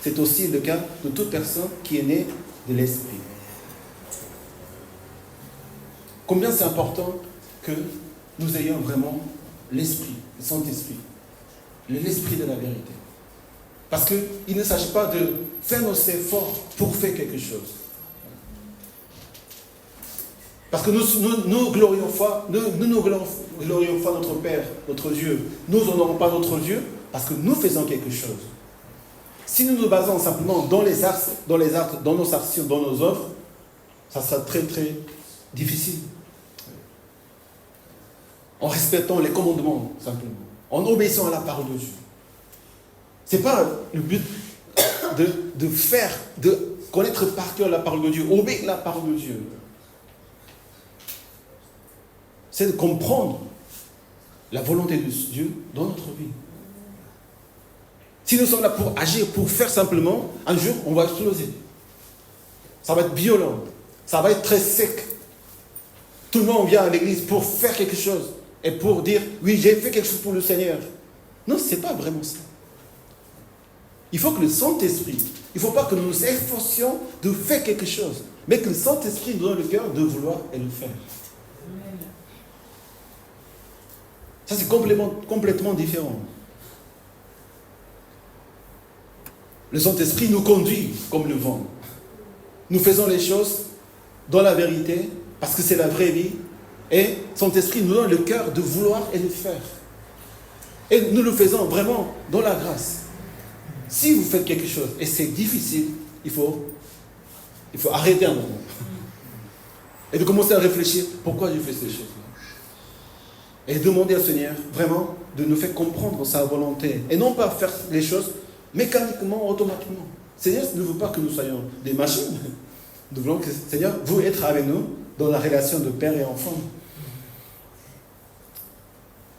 C'est aussi le cas de toute personne qui est née de l'Esprit. Combien c'est important que nous ayons vraiment l'Esprit, le Saint-Esprit, l'Esprit de la vérité. Parce qu'il ne s'agit pas de faire nos efforts pour faire quelque chose. Parce que nous glorifions pas notre Père, notre Dieu. Nous n'honorons pas notre Dieu parce que nous faisons quelque chose. Si nous nous basons simplement dans les actes, dans nos actions, dans nos œuvres, ça sera très très difficile. En respectant les commandements, simplement. En obéissant à la parole de Dieu. Ce n'est pas le but de connaître par cœur la parole de Dieu, obéir la parole de Dieu. C'est de comprendre la volonté de Dieu dans notre vie. Si nous sommes là pour agir, pour faire simplement, un jour, on va exploser. Ça va être violent. Ça va être très sec. Tout le monde vient à l'église pour faire quelque chose et pour dire, oui, j'ai fait quelque chose pour le Seigneur. Non, ce n'est pas vraiment ça. Il faut que le Saint-Esprit, il ne faut pas que nous nous efforcions de faire quelque chose, mais que le Saint-Esprit nous donne le cœur de vouloir et le faire. Ça, c'est complètement différent. Le Saint-Esprit nous conduit comme le vent. Nous faisons les choses dans la vérité, parce que c'est la vraie vie, et le Saint-Esprit nous donne le cœur de vouloir et de faire. Et nous le faisons vraiment dans la grâce. Si vous faites quelque chose et c'est difficile, il faut arrêter un moment. Et de commencer à réfléchir, pourquoi je fais ces choses-là? Et demander au Seigneur vraiment de nous faire comprendre sa volonté. Et non pas faire les choses mécaniquement, automatiquement. Le Seigneur ne veut pas que nous soyons des machines. Nous voulons que le Seigneur veut être avec nous dans la relation de père et enfant.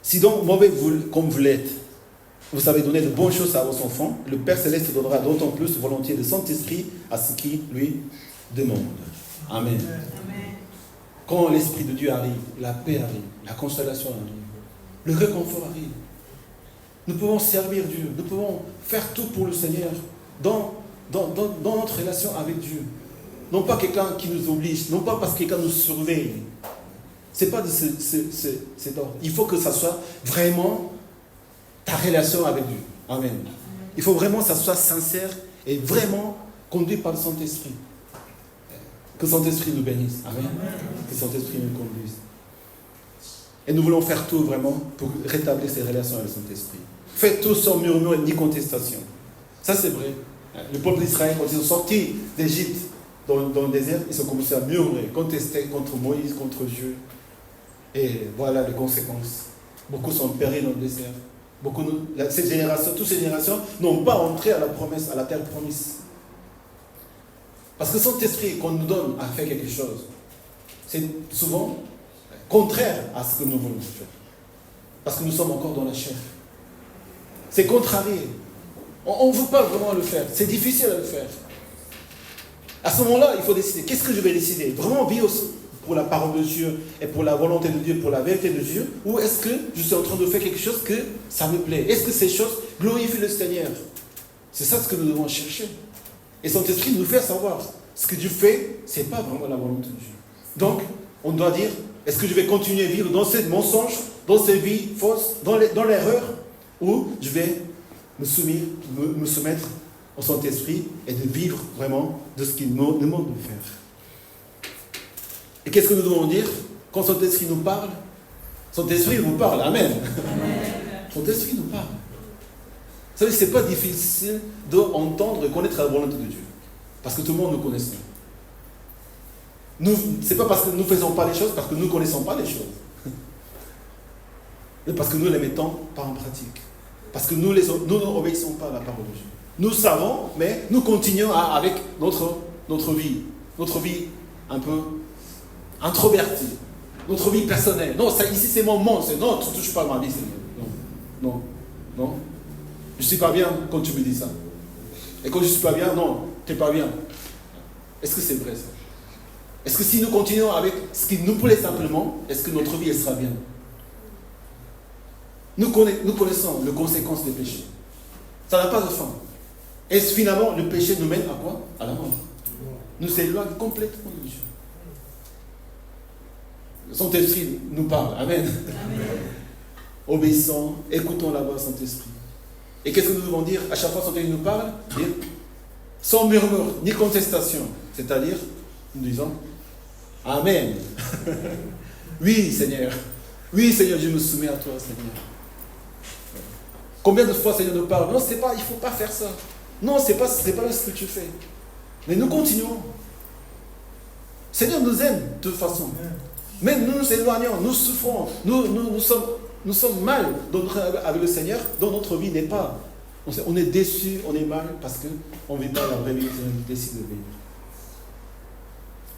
Si donc mauvais comme vous l'êtes, vous savez donner de bonnes choses à vos enfants, le Père Céleste donnera d'autant plus volontiers de Saint-Esprit à ceux qui lui demandent. Amen. Amen. Quand l'Esprit de Dieu arrive, la paix arrive, la consolation arrive, le réconfort arrive. Nous pouvons servir Dieu, nous pouvons faire tout pour le Seigneur dans notre relation avec Dieu. Non pas quelqu'un qui nous oblige, non pas parce que quelqu'un nous surveille. Ce n'est pas de cet ordre. Il faut que ça soit vraiment ta relation avec Dieu. Amen. Il faut vraiment que ça soit sincère et vraiment conduit par le Saint-Esprit. Que le Saint-Esprit nous bénisse. Amen. Que le Saint-Esprit nous conduise. Et nous voulons faire tout vraiment pour rétablir ces relations avec le Saint-Esprit. Faites tout sans murmure ni contestation. Ça c'est vrai. Le peuple d'Israël, quand ils sont sortis d'Égypte dans le désert, ils ont commencé à murmurer, contester contre Moïse, contre Dieu. Et voilà les conséquences. Beaucoup sont péris dans le désert. Toutes ces générations n'ont pas entré à la promesse, à la terre promise. Parce que Saint-Esprit qu'on nous donne à faire quelque chose, c'est souvent contraire à ce que nous voulons faire. Parce que nous sommes encore dans la chair. C'est contrarié. On ne veut pas vraiment le faire. C'est difficile à le faire. À ce moment-là, il faut décider. Qu'est-ce que je vais décider? Vraiment vivre pour la parole de Dieu et pour la volonté de Dieu, pour la vérité de Dieu, ou est-ce que je suis en train de faire quelque chose que ça me plaît? Est-ce que ces choses glorifient le Seigneur? C'est ça ce que nous devons chercher. Et Saint-Esprit nous fait savoir ce que Dieu fait, ce n'est pas vraiment la volonté de Dieu. Donc, on doit dire, est-ce que je vais continuer à vivre dans ce mensonge, dans ces vies fausses, dans l'erreur, ou je vais me soumettre au Saint-Esprit et de vivre vraiment de ce qu'il nous demande de faire. Et qu'est-ce que nous devons dire quand Saint-Esprit nous parle? Saint-Esprit nous parle, Amen. Saint-Esprit nous parle. Vous savez, ce n'est pas difficile d'entendre et connaître la volonté de Dieu. Parce que tout le monde nous connaît. Ce n'est pas parce que nous ne faisons pas les choses, parce que nous ne connaissons pas les choses. Mais parce que nous ne les mettons pas en pratique. Parce que nous n'obéissons pas à la parole de Dieu. Nous savons, mais nous continuons avec notre vie un peu introvertie, notre vie personnelle. Non, ici c'est mon monde. Non, tu ne touches pas à ma vie. Non. Je ne suis pas bien quand tu me dis ça. Et quand je ne suis pas bien, non, tu n'es pas bien. Est-ce que c'est vrai ça? Est-ce que si nous continuons avec ce qui nous plaît simplement, est-ce que notre vie elle sera bien? Nous connaissons les conséquences des péchés. Ça n'a pas de fin. Et finalement, le péché nous mène à quoi? À la mort. Nous éloigne complètement de Dieu. Le Saint-Esprit nous parle. Amen. Amen. Obéissons, écoutons la voix du Saint-Esprit. Et qu'est-ce que nous devons dire? À chaque fois que Saint-Esprit nous parle, dire sans murmure ni contestation. C'est-à-dire, nous disons Amen. Oui, Seigneur. Oui, Seigneur, je me soumets à toi, Seigneur. Combien de fois Seigneur nous parle? Non, c'est pas, il ne faut pas faire ça. Non, c'est pas ce que tu fais. Mais nous continuons. Seigneur nous aime de toute façon. Mais nous nous éloignons, nous souffrons, nous sommes mal avec le Seigneur, dont notre vie n'est pas. On est déçus, on est mal parce qu'on ne vit pas la vraie vie que nous décidons de vivre.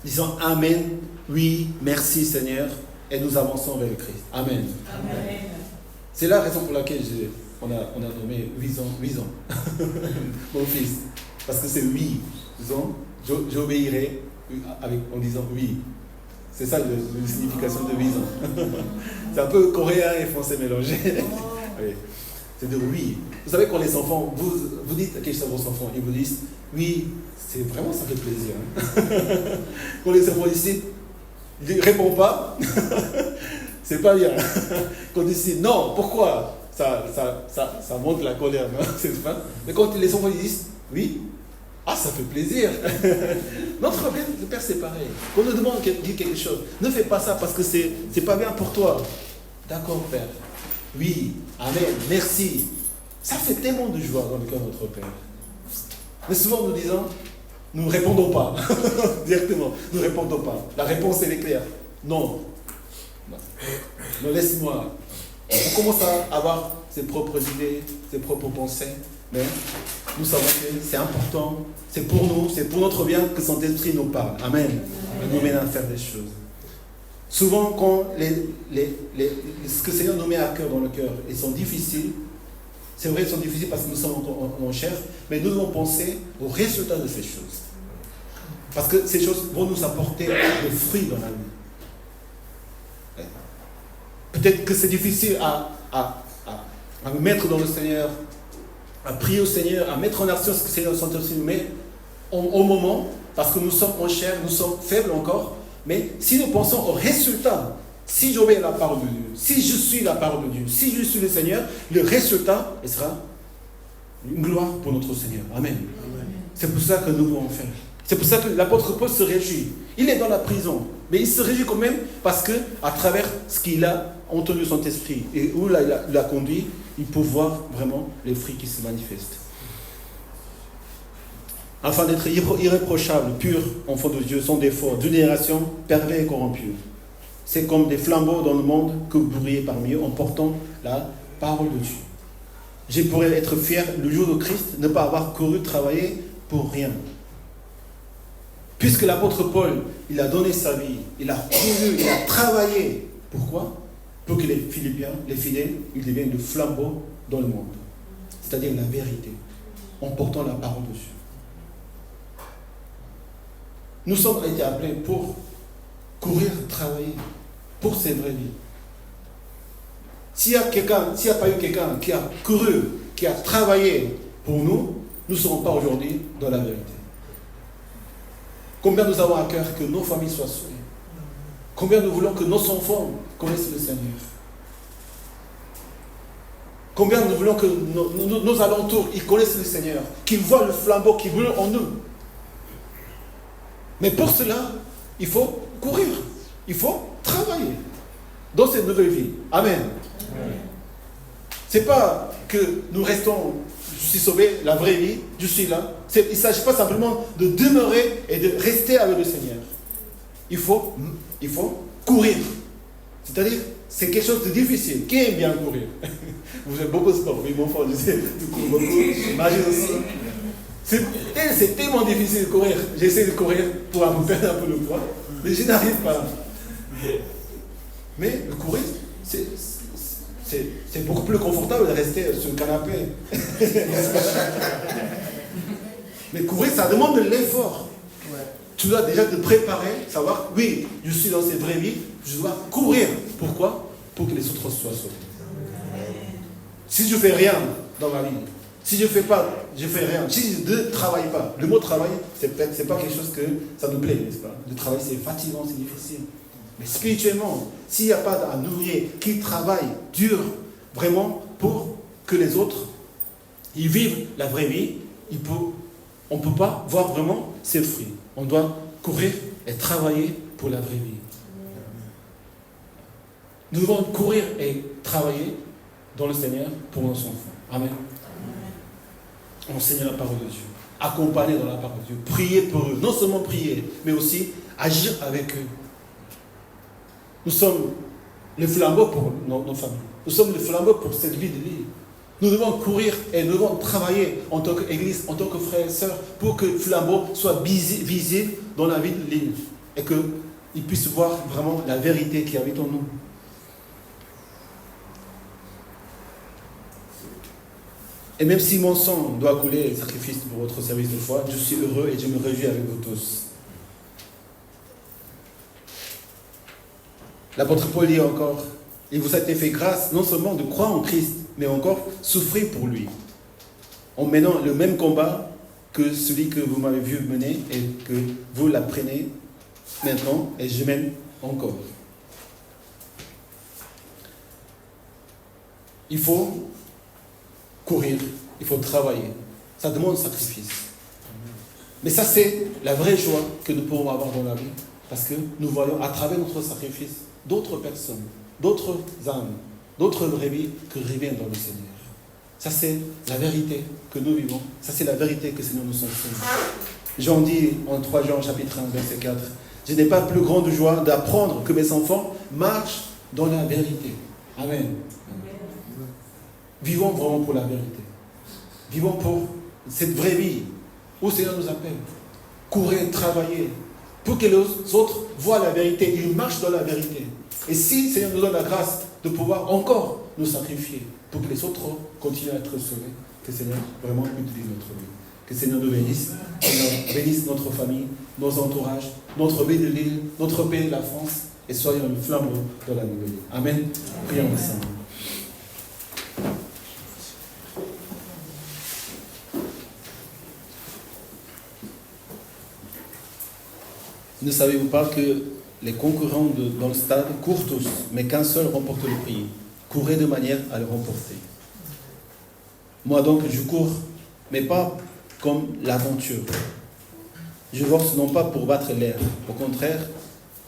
Disons Amen, oui, merci Seigneur, et nous avançons vers le Christ. Amen. Amen. C'est la raison pour laquelle on a nommé 8 ans. Mon fils. Parce que c'est oui. Disons, j'obéirai en disant oui. C'est ça la signification de 8 ans. C'est un peu coréen et français mélangé. Oui. C'est de oui. Vous savez, quand les enfants, vous dites quelque chose à vos enfants, ils vous disent oui, c'est vraiment, ça fait plaisir. Quand les enfants ici ne répondent pas, c'est pas bien. Quand ils disent non, pourquoi? Ça montre la colère, non? Mais quand les enfants disent oui, ça fait plaisir. Notre Père, c'est pareil. Quand on nous demande de dire quelque chose, ne fais pas ça parce que c'est pas bien pour toi. D'accord, Père. Oui, Amen, merci. Ça fait tellement de joie dans le cœur de notre Père. Mais souvent nous disons, nous ne répondons pas. Directement, nous ne répondons pas. La réponse elle est claire. Non. Non, laisse-moi. On commence à avoir ses propres idées, ses propres pensées, mais nous savons que c'est important, c'est pour nous, c'est pour notre bien que son esprit nous parle. Amen. Il nous mène à faire des choses. Souvent, quand ce que le Seigneur nous met à cœur dans le cœur, ils sont difficiles. C'est vrai, ils sont difficiles parce que nous sommes en chair, mais nous devons penser au résultat de ces choses. Parce que ces choses vont nous apporter des fruits dans la vie. Peut-être que c'est difficile à me mettre dans le Seigneur, à prier au Seigneur, à mettre en action ce que le Seigneur Saint-Esprit nous met au moment, parce que nous sommes en chair, nous sommes faibles encore, mais si nous pensons au résultat, si j'obéis la parole de Dieu, si je suis la parole de Dieu, si je suis le Seigneur, le résultat sera une gloire pour notre Seigneur. Amen. Amen. C'est pour ça que nous devons faire. C'est pour ça que l'apôtre Paul se réjouit. Il est dans la prison, mais il se réjouit quand même parce que à travers ce qu'il a entendu son esprit et où il l'a conduit, il peut voir vraiment les fruits qui se manifestent. Afin d'être irréprochable, pur, enfant de Dieu, sans défaut, d'une génération pervers et corrompue. C'est comme des flambeaux dans le monde que vous brillez parmi eux en portant la parole de Dieu. Je pourrais être fier le jour de Christ, ne pas avoir couru travailler pour rien. Puisque l'apôtre Paul, il a donné sa vie, il a couru, il a travaillé. Pourquoi? Pour que les Philippiens, les fidèles, ils deviennent le flambeau dans le monde. C'est-à-dire la vérité, en portant la parole de Dieu. Nous sommes été appelés pour courir, travailler, pour ces vraies vies. S'il n'y a pas eu quelqu'un qui a couru, qui a travaillé pour nous, nous ne serons pas aujourd'hui dans la vérité. Combien nous avons à cœur que nos familles soient sauvées? Combien nous voulons que nos enfants connaissent le Seigneur? Combien nous voulons que nos alentours ils connaissent le Seigneur, qu'ils voient le flambeau qui brûle en nous? Mais pour cela, il faut courir, il faut travailler dans cette nouvelle vie. Amen. Ce n'est pas que nous restons, je suis sauvé, la vraie vie, je suis là. Il ne s'agit pas simplement de demeurer et de rester avec le Seigneur. il faut courir. C'est-à-dire, c'est quelque chose de difficile. Qui aime bien courir? Vous faites beaucoup de sport, oui, mon frère, je sais, tu cours beaucoup, j'imagine aussi. C'est tellement difficile de courir. J'essaie de courir pour me perdre un peu le poids, mais je n'arrive pas. Mais le courir, c'est beaucoup plus confortable de rester sur le canapé. Mais courir, ça demande de l'effort. Tu dois déjà te préparer, savoir, oui, je suis dans cette vraie vie, je dois courir. Pourquoi? Pour que les autres soient sauvés. Si je ne fais rien dans ma vie, si je ne fais pas, je ne fais rien. Si je ne travaille pas, le mot travail, c'est pas quelque chose que ça nous plaît, n'est-ce pas? Le travail, c'est fatigant, c'est difficile. Mais spirituellement, s'il n'y a pas un ouvrier qui travaille dur, vraiment, pour que les autres, ils vivent la vraie vie, on ne peut pas voir vraiment ses fruits. On doit courir et travailler pour la vraie vie. Nous devons courir et travailler dans le Seigneur pour nos enfants. Amen. Enseigner la parole de Dieu. Accompagner dans la parole de Dieu. Prier pour eux. Non seulement prier, mais aussi agir avec eux. Nous sommes le flambeau pour nos familles. Nous sommes le flambeau pour cette vie de l'île. Nous devons courir et nous devons travailler en tant qu'Église, en tant que frères et sœurs, pour que le flambeau soit visible dans la vie de l'île et qu'ils puissent voir vraiment la vérité qui habite en nous. Et même si mon sang doit couler sacrifice pour votre service de foi, je suis heureux et je me réjouis avec vous tous. L'apôtre Paul dit encore, il vous a été fait grâce non seulement de croire en Christ, mais encore souffrir pour lui, en menant le même combat que celui que vous m'avez vu mener et que vous l'apprenez maintenant et je mène encore. Il faut courir, il faut travailler. Ça demande sacrifice. Mais ça, c'est la vraie joie que nous pouvons avoir dans la vie, parce que nous voyons à travers notre sacrifice d'autres personnes, d'autres âmes, d'autres vraies vies que reviennent dans le Seigneur. Ça, c'est la vérité que nous vivons. Ça, c'est la vérité que le Seigneur nous enseigne. Jean dit en 3 Jean chapitre 1, verset 4, « Je n'ai pas plus grande joie d'apprendre que mes enfants marchent dans la vérité. » Amen. Vivons vraiment pour la vérité. Vivons pour cette vraie vie où le Seigneur nous appelle. Courez, travaillez, pour que les autres voient la vérité. Ils marchent dans la vérité. Et si le Seigneur nous donne la grâce de pouvoir encore nous sacrifier pour que les autres continuent à être sauvés, que le Seigneur vraiment utilise notre vie. Que le Seigneur nous bénisse. Que le Seigneur bénisse notre famille, nos entourages, notre vie de l'île, notre pays de la France, et soyons le flambeau de la nouvelle île. Amen. Prions ensemble. Ne savez-vous pas que les concurrents dans le stade courent tous, mais qu'un seul remporte le prix? Courez de manière à le remporter. Moi donc, je cours, mais pas comme l'aventure. Je force non pas pour battre l'air. Au contraire,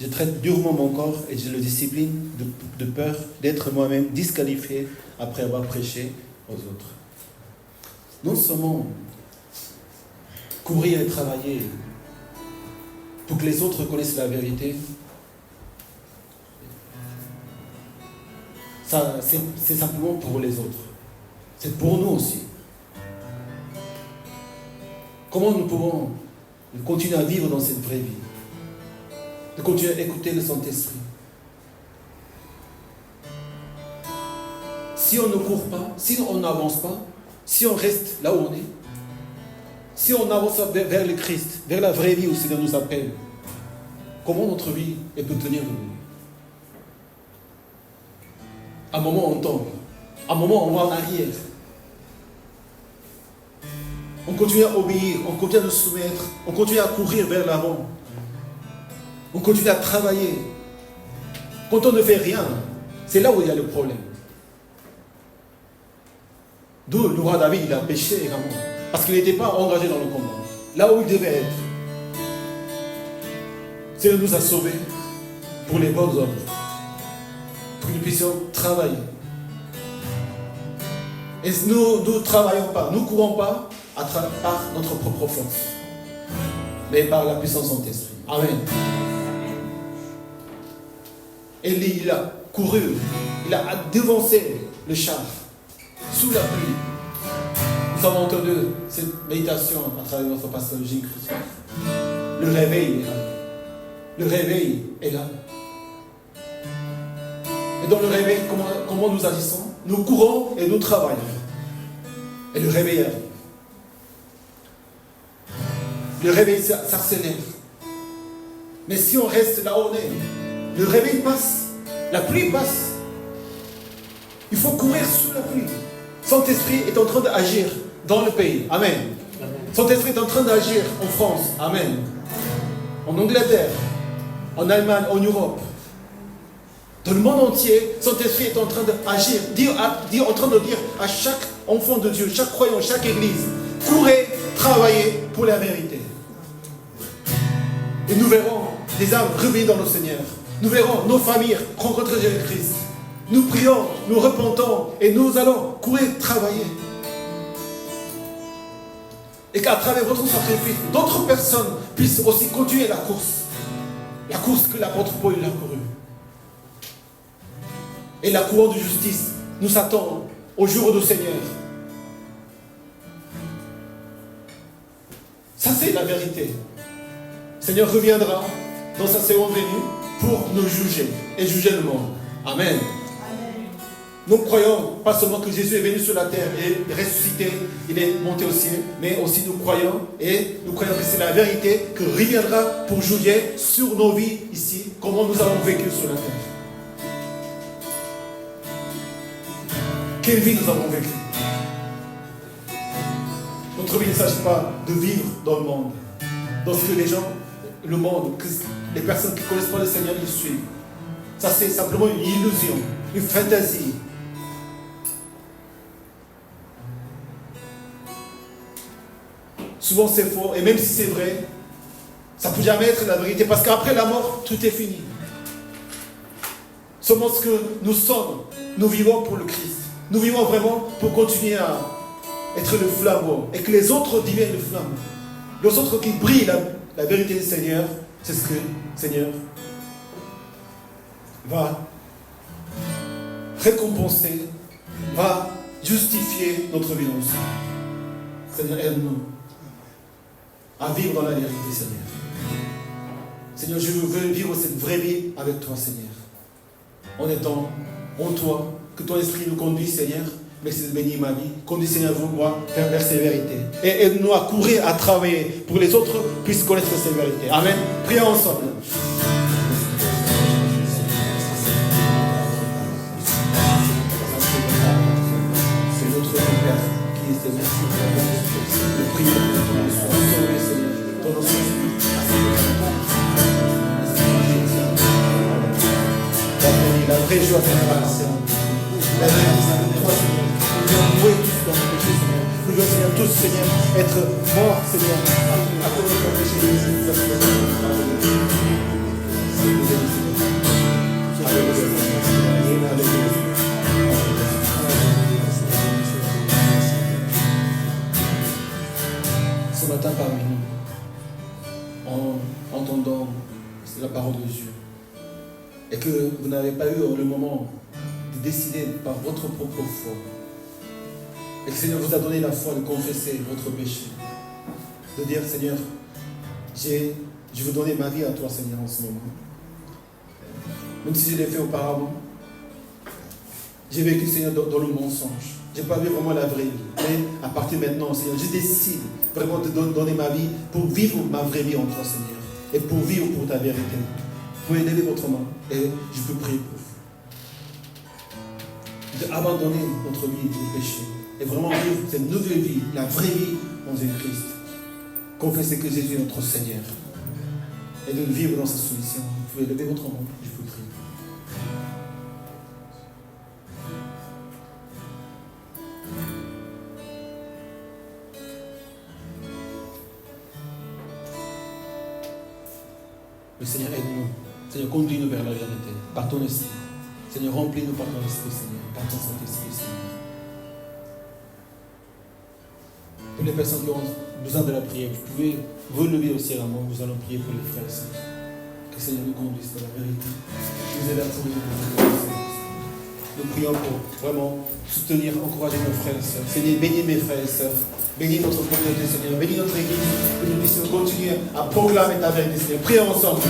je traite durement mon corps et je le discipline de peur d'être moi-même disqualifié après avoir prêché aux autres. Non seulement courir et travailler pour que les autres connaissent la vérité, ça, c'est simplement pour les autres. C'est pour nous aussi. Comment nous pouvons continuer à vivre dans cette vraie vie? De continuer à écouter le Saint-Esprit. Si on ne court pas, si on n'avance pas, si on reste là où on est, si on avance vers le Christ, vers la vraie vie où le Seigneur nous appelle, comment notre vie peut tenir debout? À un moment on tombe, à un moment on va en arrière. On continue à obéir, on continue à nous soumettre, on continue à courir vers l'avant. On continue à travailler. Quand on ne fait rien, c'est là où il y a le problème. D'où le roi David, il a péché également. Parce qu'il n'était pas engagé dans le combat. Là où il devait être. Seigneur nous a sauvés pour les bonnes œuvres. Pour que nous puissions travailler. Et nous ne travaillons pas, nous ne courons pas par notre propre force. Mais par la puissance de Saint-Esprit. Amen. Élie, il a couru, il a devancé le char sous la pluie. Nous avons entendu cette méditation à travers notre pasteur Jean Christophe. Le réveil est là. Le réveil est là. Et dans le réveil, comment nous agissons? Nous courons et nous travaillons. Et le réveil arrive. Le réveil s'accélère. Mais si on reste là où on est, le réveil passe, la pluie passe. Il faut courir sous la pluie. Saint-Esprit est en train d'agir dans le pays. Amen. Saint-Esprit est en train d'agir en France. Amen. En Angleterre, en Allemagne, en Europe. Dans le monde entier, Saint-Esprit est en train d'agir, en train de dire à chaque enfant de Dieu, chaque croyant, chaque église, courez, travaillez pour la vérité. Et nous verrons des âmes revenir dans le Seigneur. Nous verrons nos familles rencontrer Jésus-Christ. Nous prions, nous repentons et nous allons courir, travailler. Et qu'à travers votre sacrifice, d'autres personnes puissent aussi continuer la course. La course que l'apôtre Paul a courue. Et la couronne de justice nous attend au jour du Seigneur. Ça, c'est la vérité. Le Seigneur reviendra dans sa seconde venue pour nous juger et juger le monde. Amen. Nous croyons pas seulement que Jésus est venu sur la terre et ressuscité, il est monté au ciel, mais aussi nous croyons que c'est la vérité que reviendra pour juger sur nos vies ici, comment nous avons vécu sur la terre. Quelle vie nous avons vécue? Notre vie ne s'agit pas de vivre dans le monde, dans ce que les gens, le monde, que les personnes qui ne connaissent pas le Seigneur, ils suivent. Ça, c'est simplement une illusion, une fantaisie. Souvent c'est faux, et même si c'est vrai, ça ne peut jamais être la vérité, parce qu'après la mort, tout est fini. Seulement ce que nous sommes, nous vivons pour le Christ. Nous vivons vraiment pour continuer à être le flambeau, et que les autres deviennent le flambeau. Les autres qui brillent la vérité du Seigneur, c'est ce que le Seigneur va récompenser, va justifier notre vie dans le Seigneur. Seigneur, aide-nous à vivre dans la vérité, Seigneur. Seigneur, je veux vivre cette vraie vie avec toi, Seigneur. En étant en toi, que ton esprit nous conduise, Seigneur. Merci de bénir ma vie. Conduis, Seigneur, moi vers ces vérités. Et aide-nous à courir, à travailler pour que les autres puissent connaître ces vérités. Amen. Prions ensemble. C'est notre Père qui est merci. Nous prions pour ton nom soit sauvé, Seigneur. Ton nom soit la vraie joie, Seigneur. La vraie joie, Seigneur. Nous allons mourir tous dans le péché, Seigneur. Nous devons, Seigneur, tous, Seigneur, être morts, Seigneur, à cause de ton péché. Ce matin, parmi nous, en entendant la parole de Dieu, et que vous n'avez pas eu le moment de décider par votre propre foi, et que le Seigneur vous a donné la foi de confesser votre péché, de dire, Seigneur, je veux donner ma vie à toi, Seigneur, en ce moment. Même si je l'ai fait auparavant, j'ai vécu, Seigneur, dans le mensonge. Je n'ai pas vu vraiment la vraie vie. Mais à partir de maintenant, Seigneur, je décide vraiment de donner ma vie pour vivre ma vraie vie en toi, Seigneur. Et pour vivre pour ta vérité. Vous pouvez lever votre main et je peux prier pour vous. D'abandonner notre vie de péché et vraiment vivre cette nouvelle vie, la vraie vie en Jésus-Christ. Confessez que Jésus est notre Seigneur. Et de vivre dans sa soumission. Vous pouvez lever votre main, je peux prier. Le Seigneur, aide-nous. Seigneur, conduis-nous vers la vérité, par ton esprit. Seigneur, remplis-nous par ton esprit, Seigneur, par ton Saint-Esprit, Seigneur. Pour les personnes qui ont besoin de la prière, vous pouvez vous lever aussi à la main, nous allons prier pour les frères et sœurs. Que le Seigneur nous conduise vers la vérité. Nous disposés vers tous les Nous prions pour vraiment soutenir, encourager nos frères et sœurs. Seigneur, bénis mes frères et sœurs. Bénis notre communauté, Seigneur. Bénis notre église. Que nous puissions continuer à proclamer ta vérité, Seigneur. Prions ensemble. Que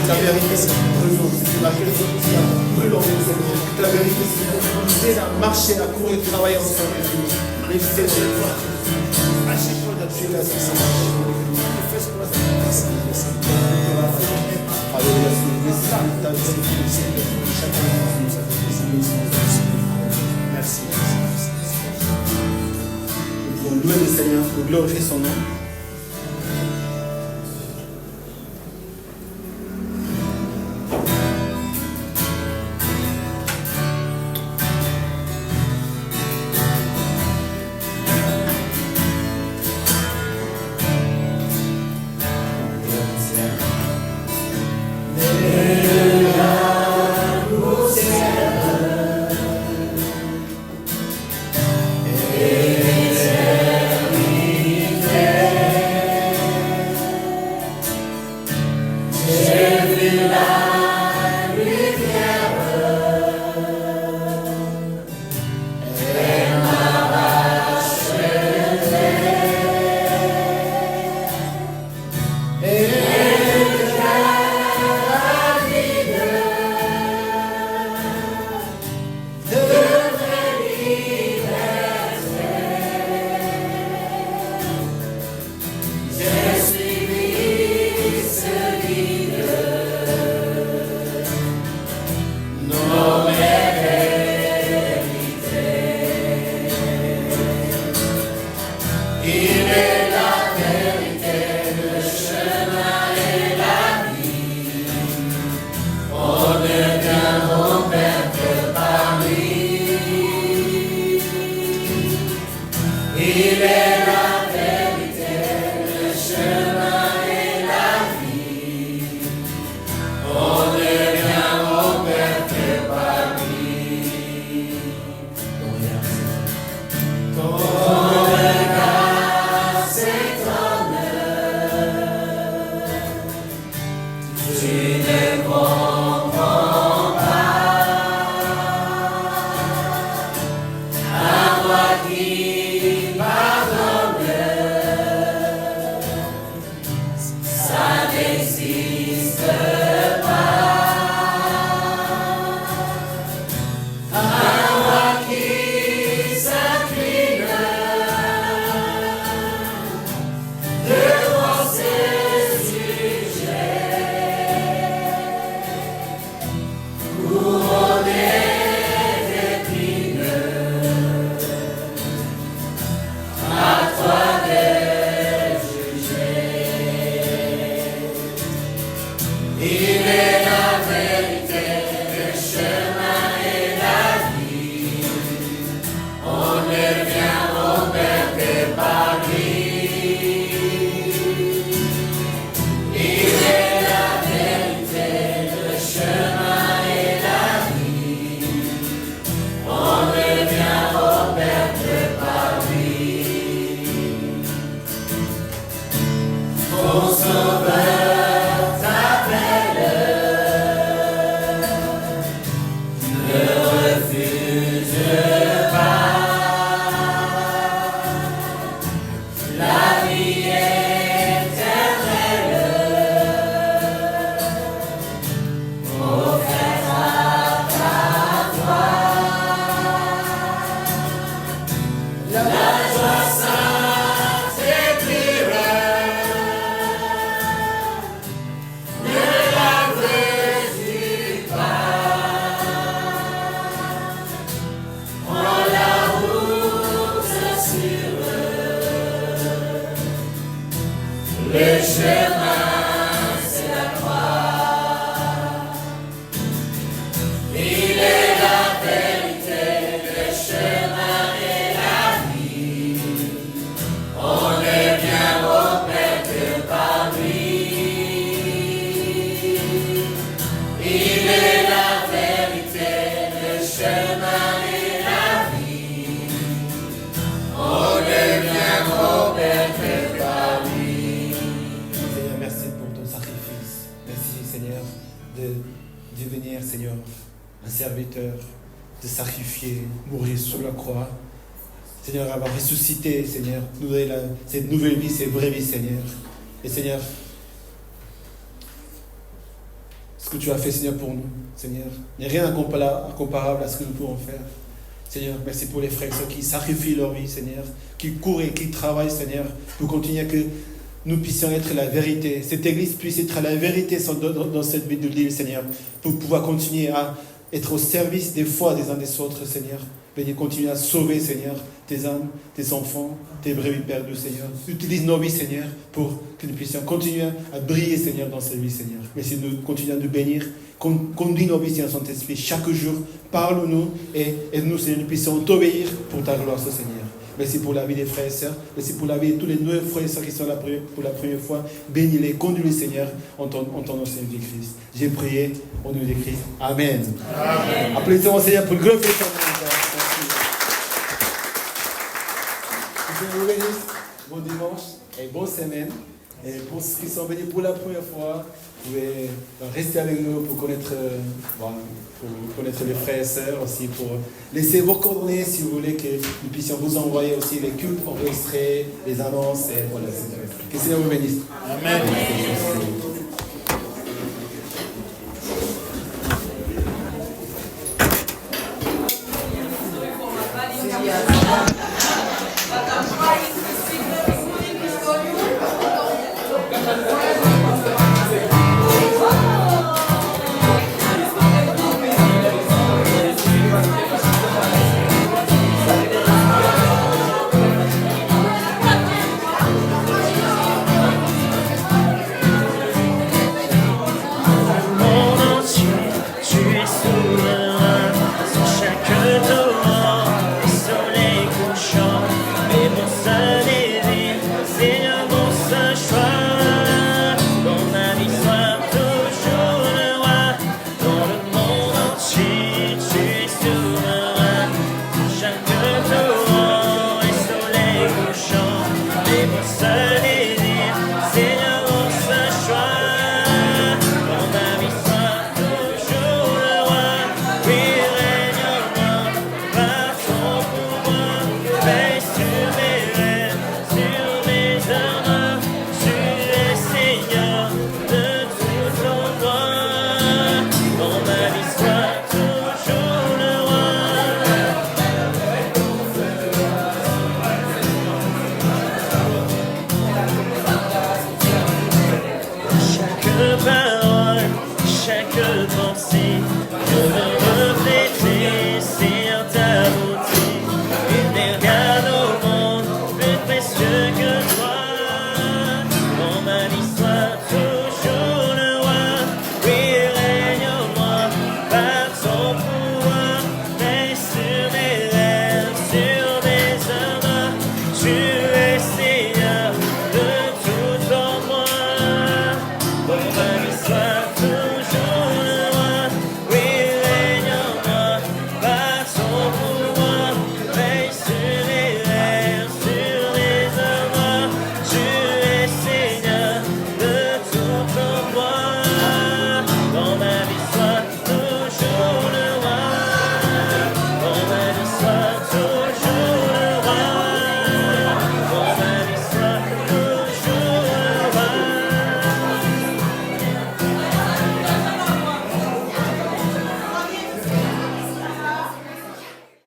ta vérité brûle, c'est laquelle nous brûlons, Seigneur. Que ta vérité nous aide à marcher, à courir, à travailler ensemble. Les fêtes de toi. À chaque fois, tu es là, c'est ça. Merci. Nous pouvons louer le Seigneur, pour glorifier son nom. chemin et la vie. On devient Seigneur, un serviteur, de sacrifier, mourir sur la croix. Seigneur, avoir ressuscité, Seigneur, nous donner cette nouvelle vie, cette vraie vie, Seigneur. Et Seigneur, ce que tu as fait, Seigneur, pour nous, Seigneur, il n'y a rien incomparable à ce que nous pouvons faire. Seigneur, merci pour les frères et sœurs qui sacrifient leur vie, Seigneur, qui courent et qui travaillent, Seigneur, pour continuer à que nous puissions être la vérité. Cette Église puisse être la vérité dans cette vie de l'île, Seigneur, pour pouvoir continuer à être au service des foi des uns des autres, Seigneur. Venez continuer à sauver, Seigneur, tes âmes, tes enfants, tes brebis perdues, Seigneur. Utilise nos vies, Seigneur, pour que nous puissions continuer à briller, Seigneur, dans cette vie, Seigneur. Merci de continuer à nous bénir. Conduis nos vies, Seigneur, Saint-Esprit, chaque jour. Parle-nous et aide-nous, Seigneur, nous puissions t'obéir pour ta gloire, Seigneur. Merci pour la vie des frères et sœurs. Merci pour la vie de tous les nouveaux frères et sœurs qui sont là pour la première fois. Bénis-les, conduis-les, Seigneur, en ton nom, Seigneur de Christ. J'ai prié au nom de Christ. Amen. Amen. Applaudissons au Seigneur pour le glorifier son nom. Que Dieu vous bénisse. Bon dimanche et bonne semaine. Et pour ceux qui sont venus pour la première fois, vous pouvez rester avec nous pour connaître les frères et sœurs, aussi pour laisser vos coordonnées si vous voulez que nous puissions vous envoyer aussi les cultes enregistrés, les annonces. Et voilà, que le Seigneur vous bénisse. Amen. Chaque jour et soleil couchant, et mon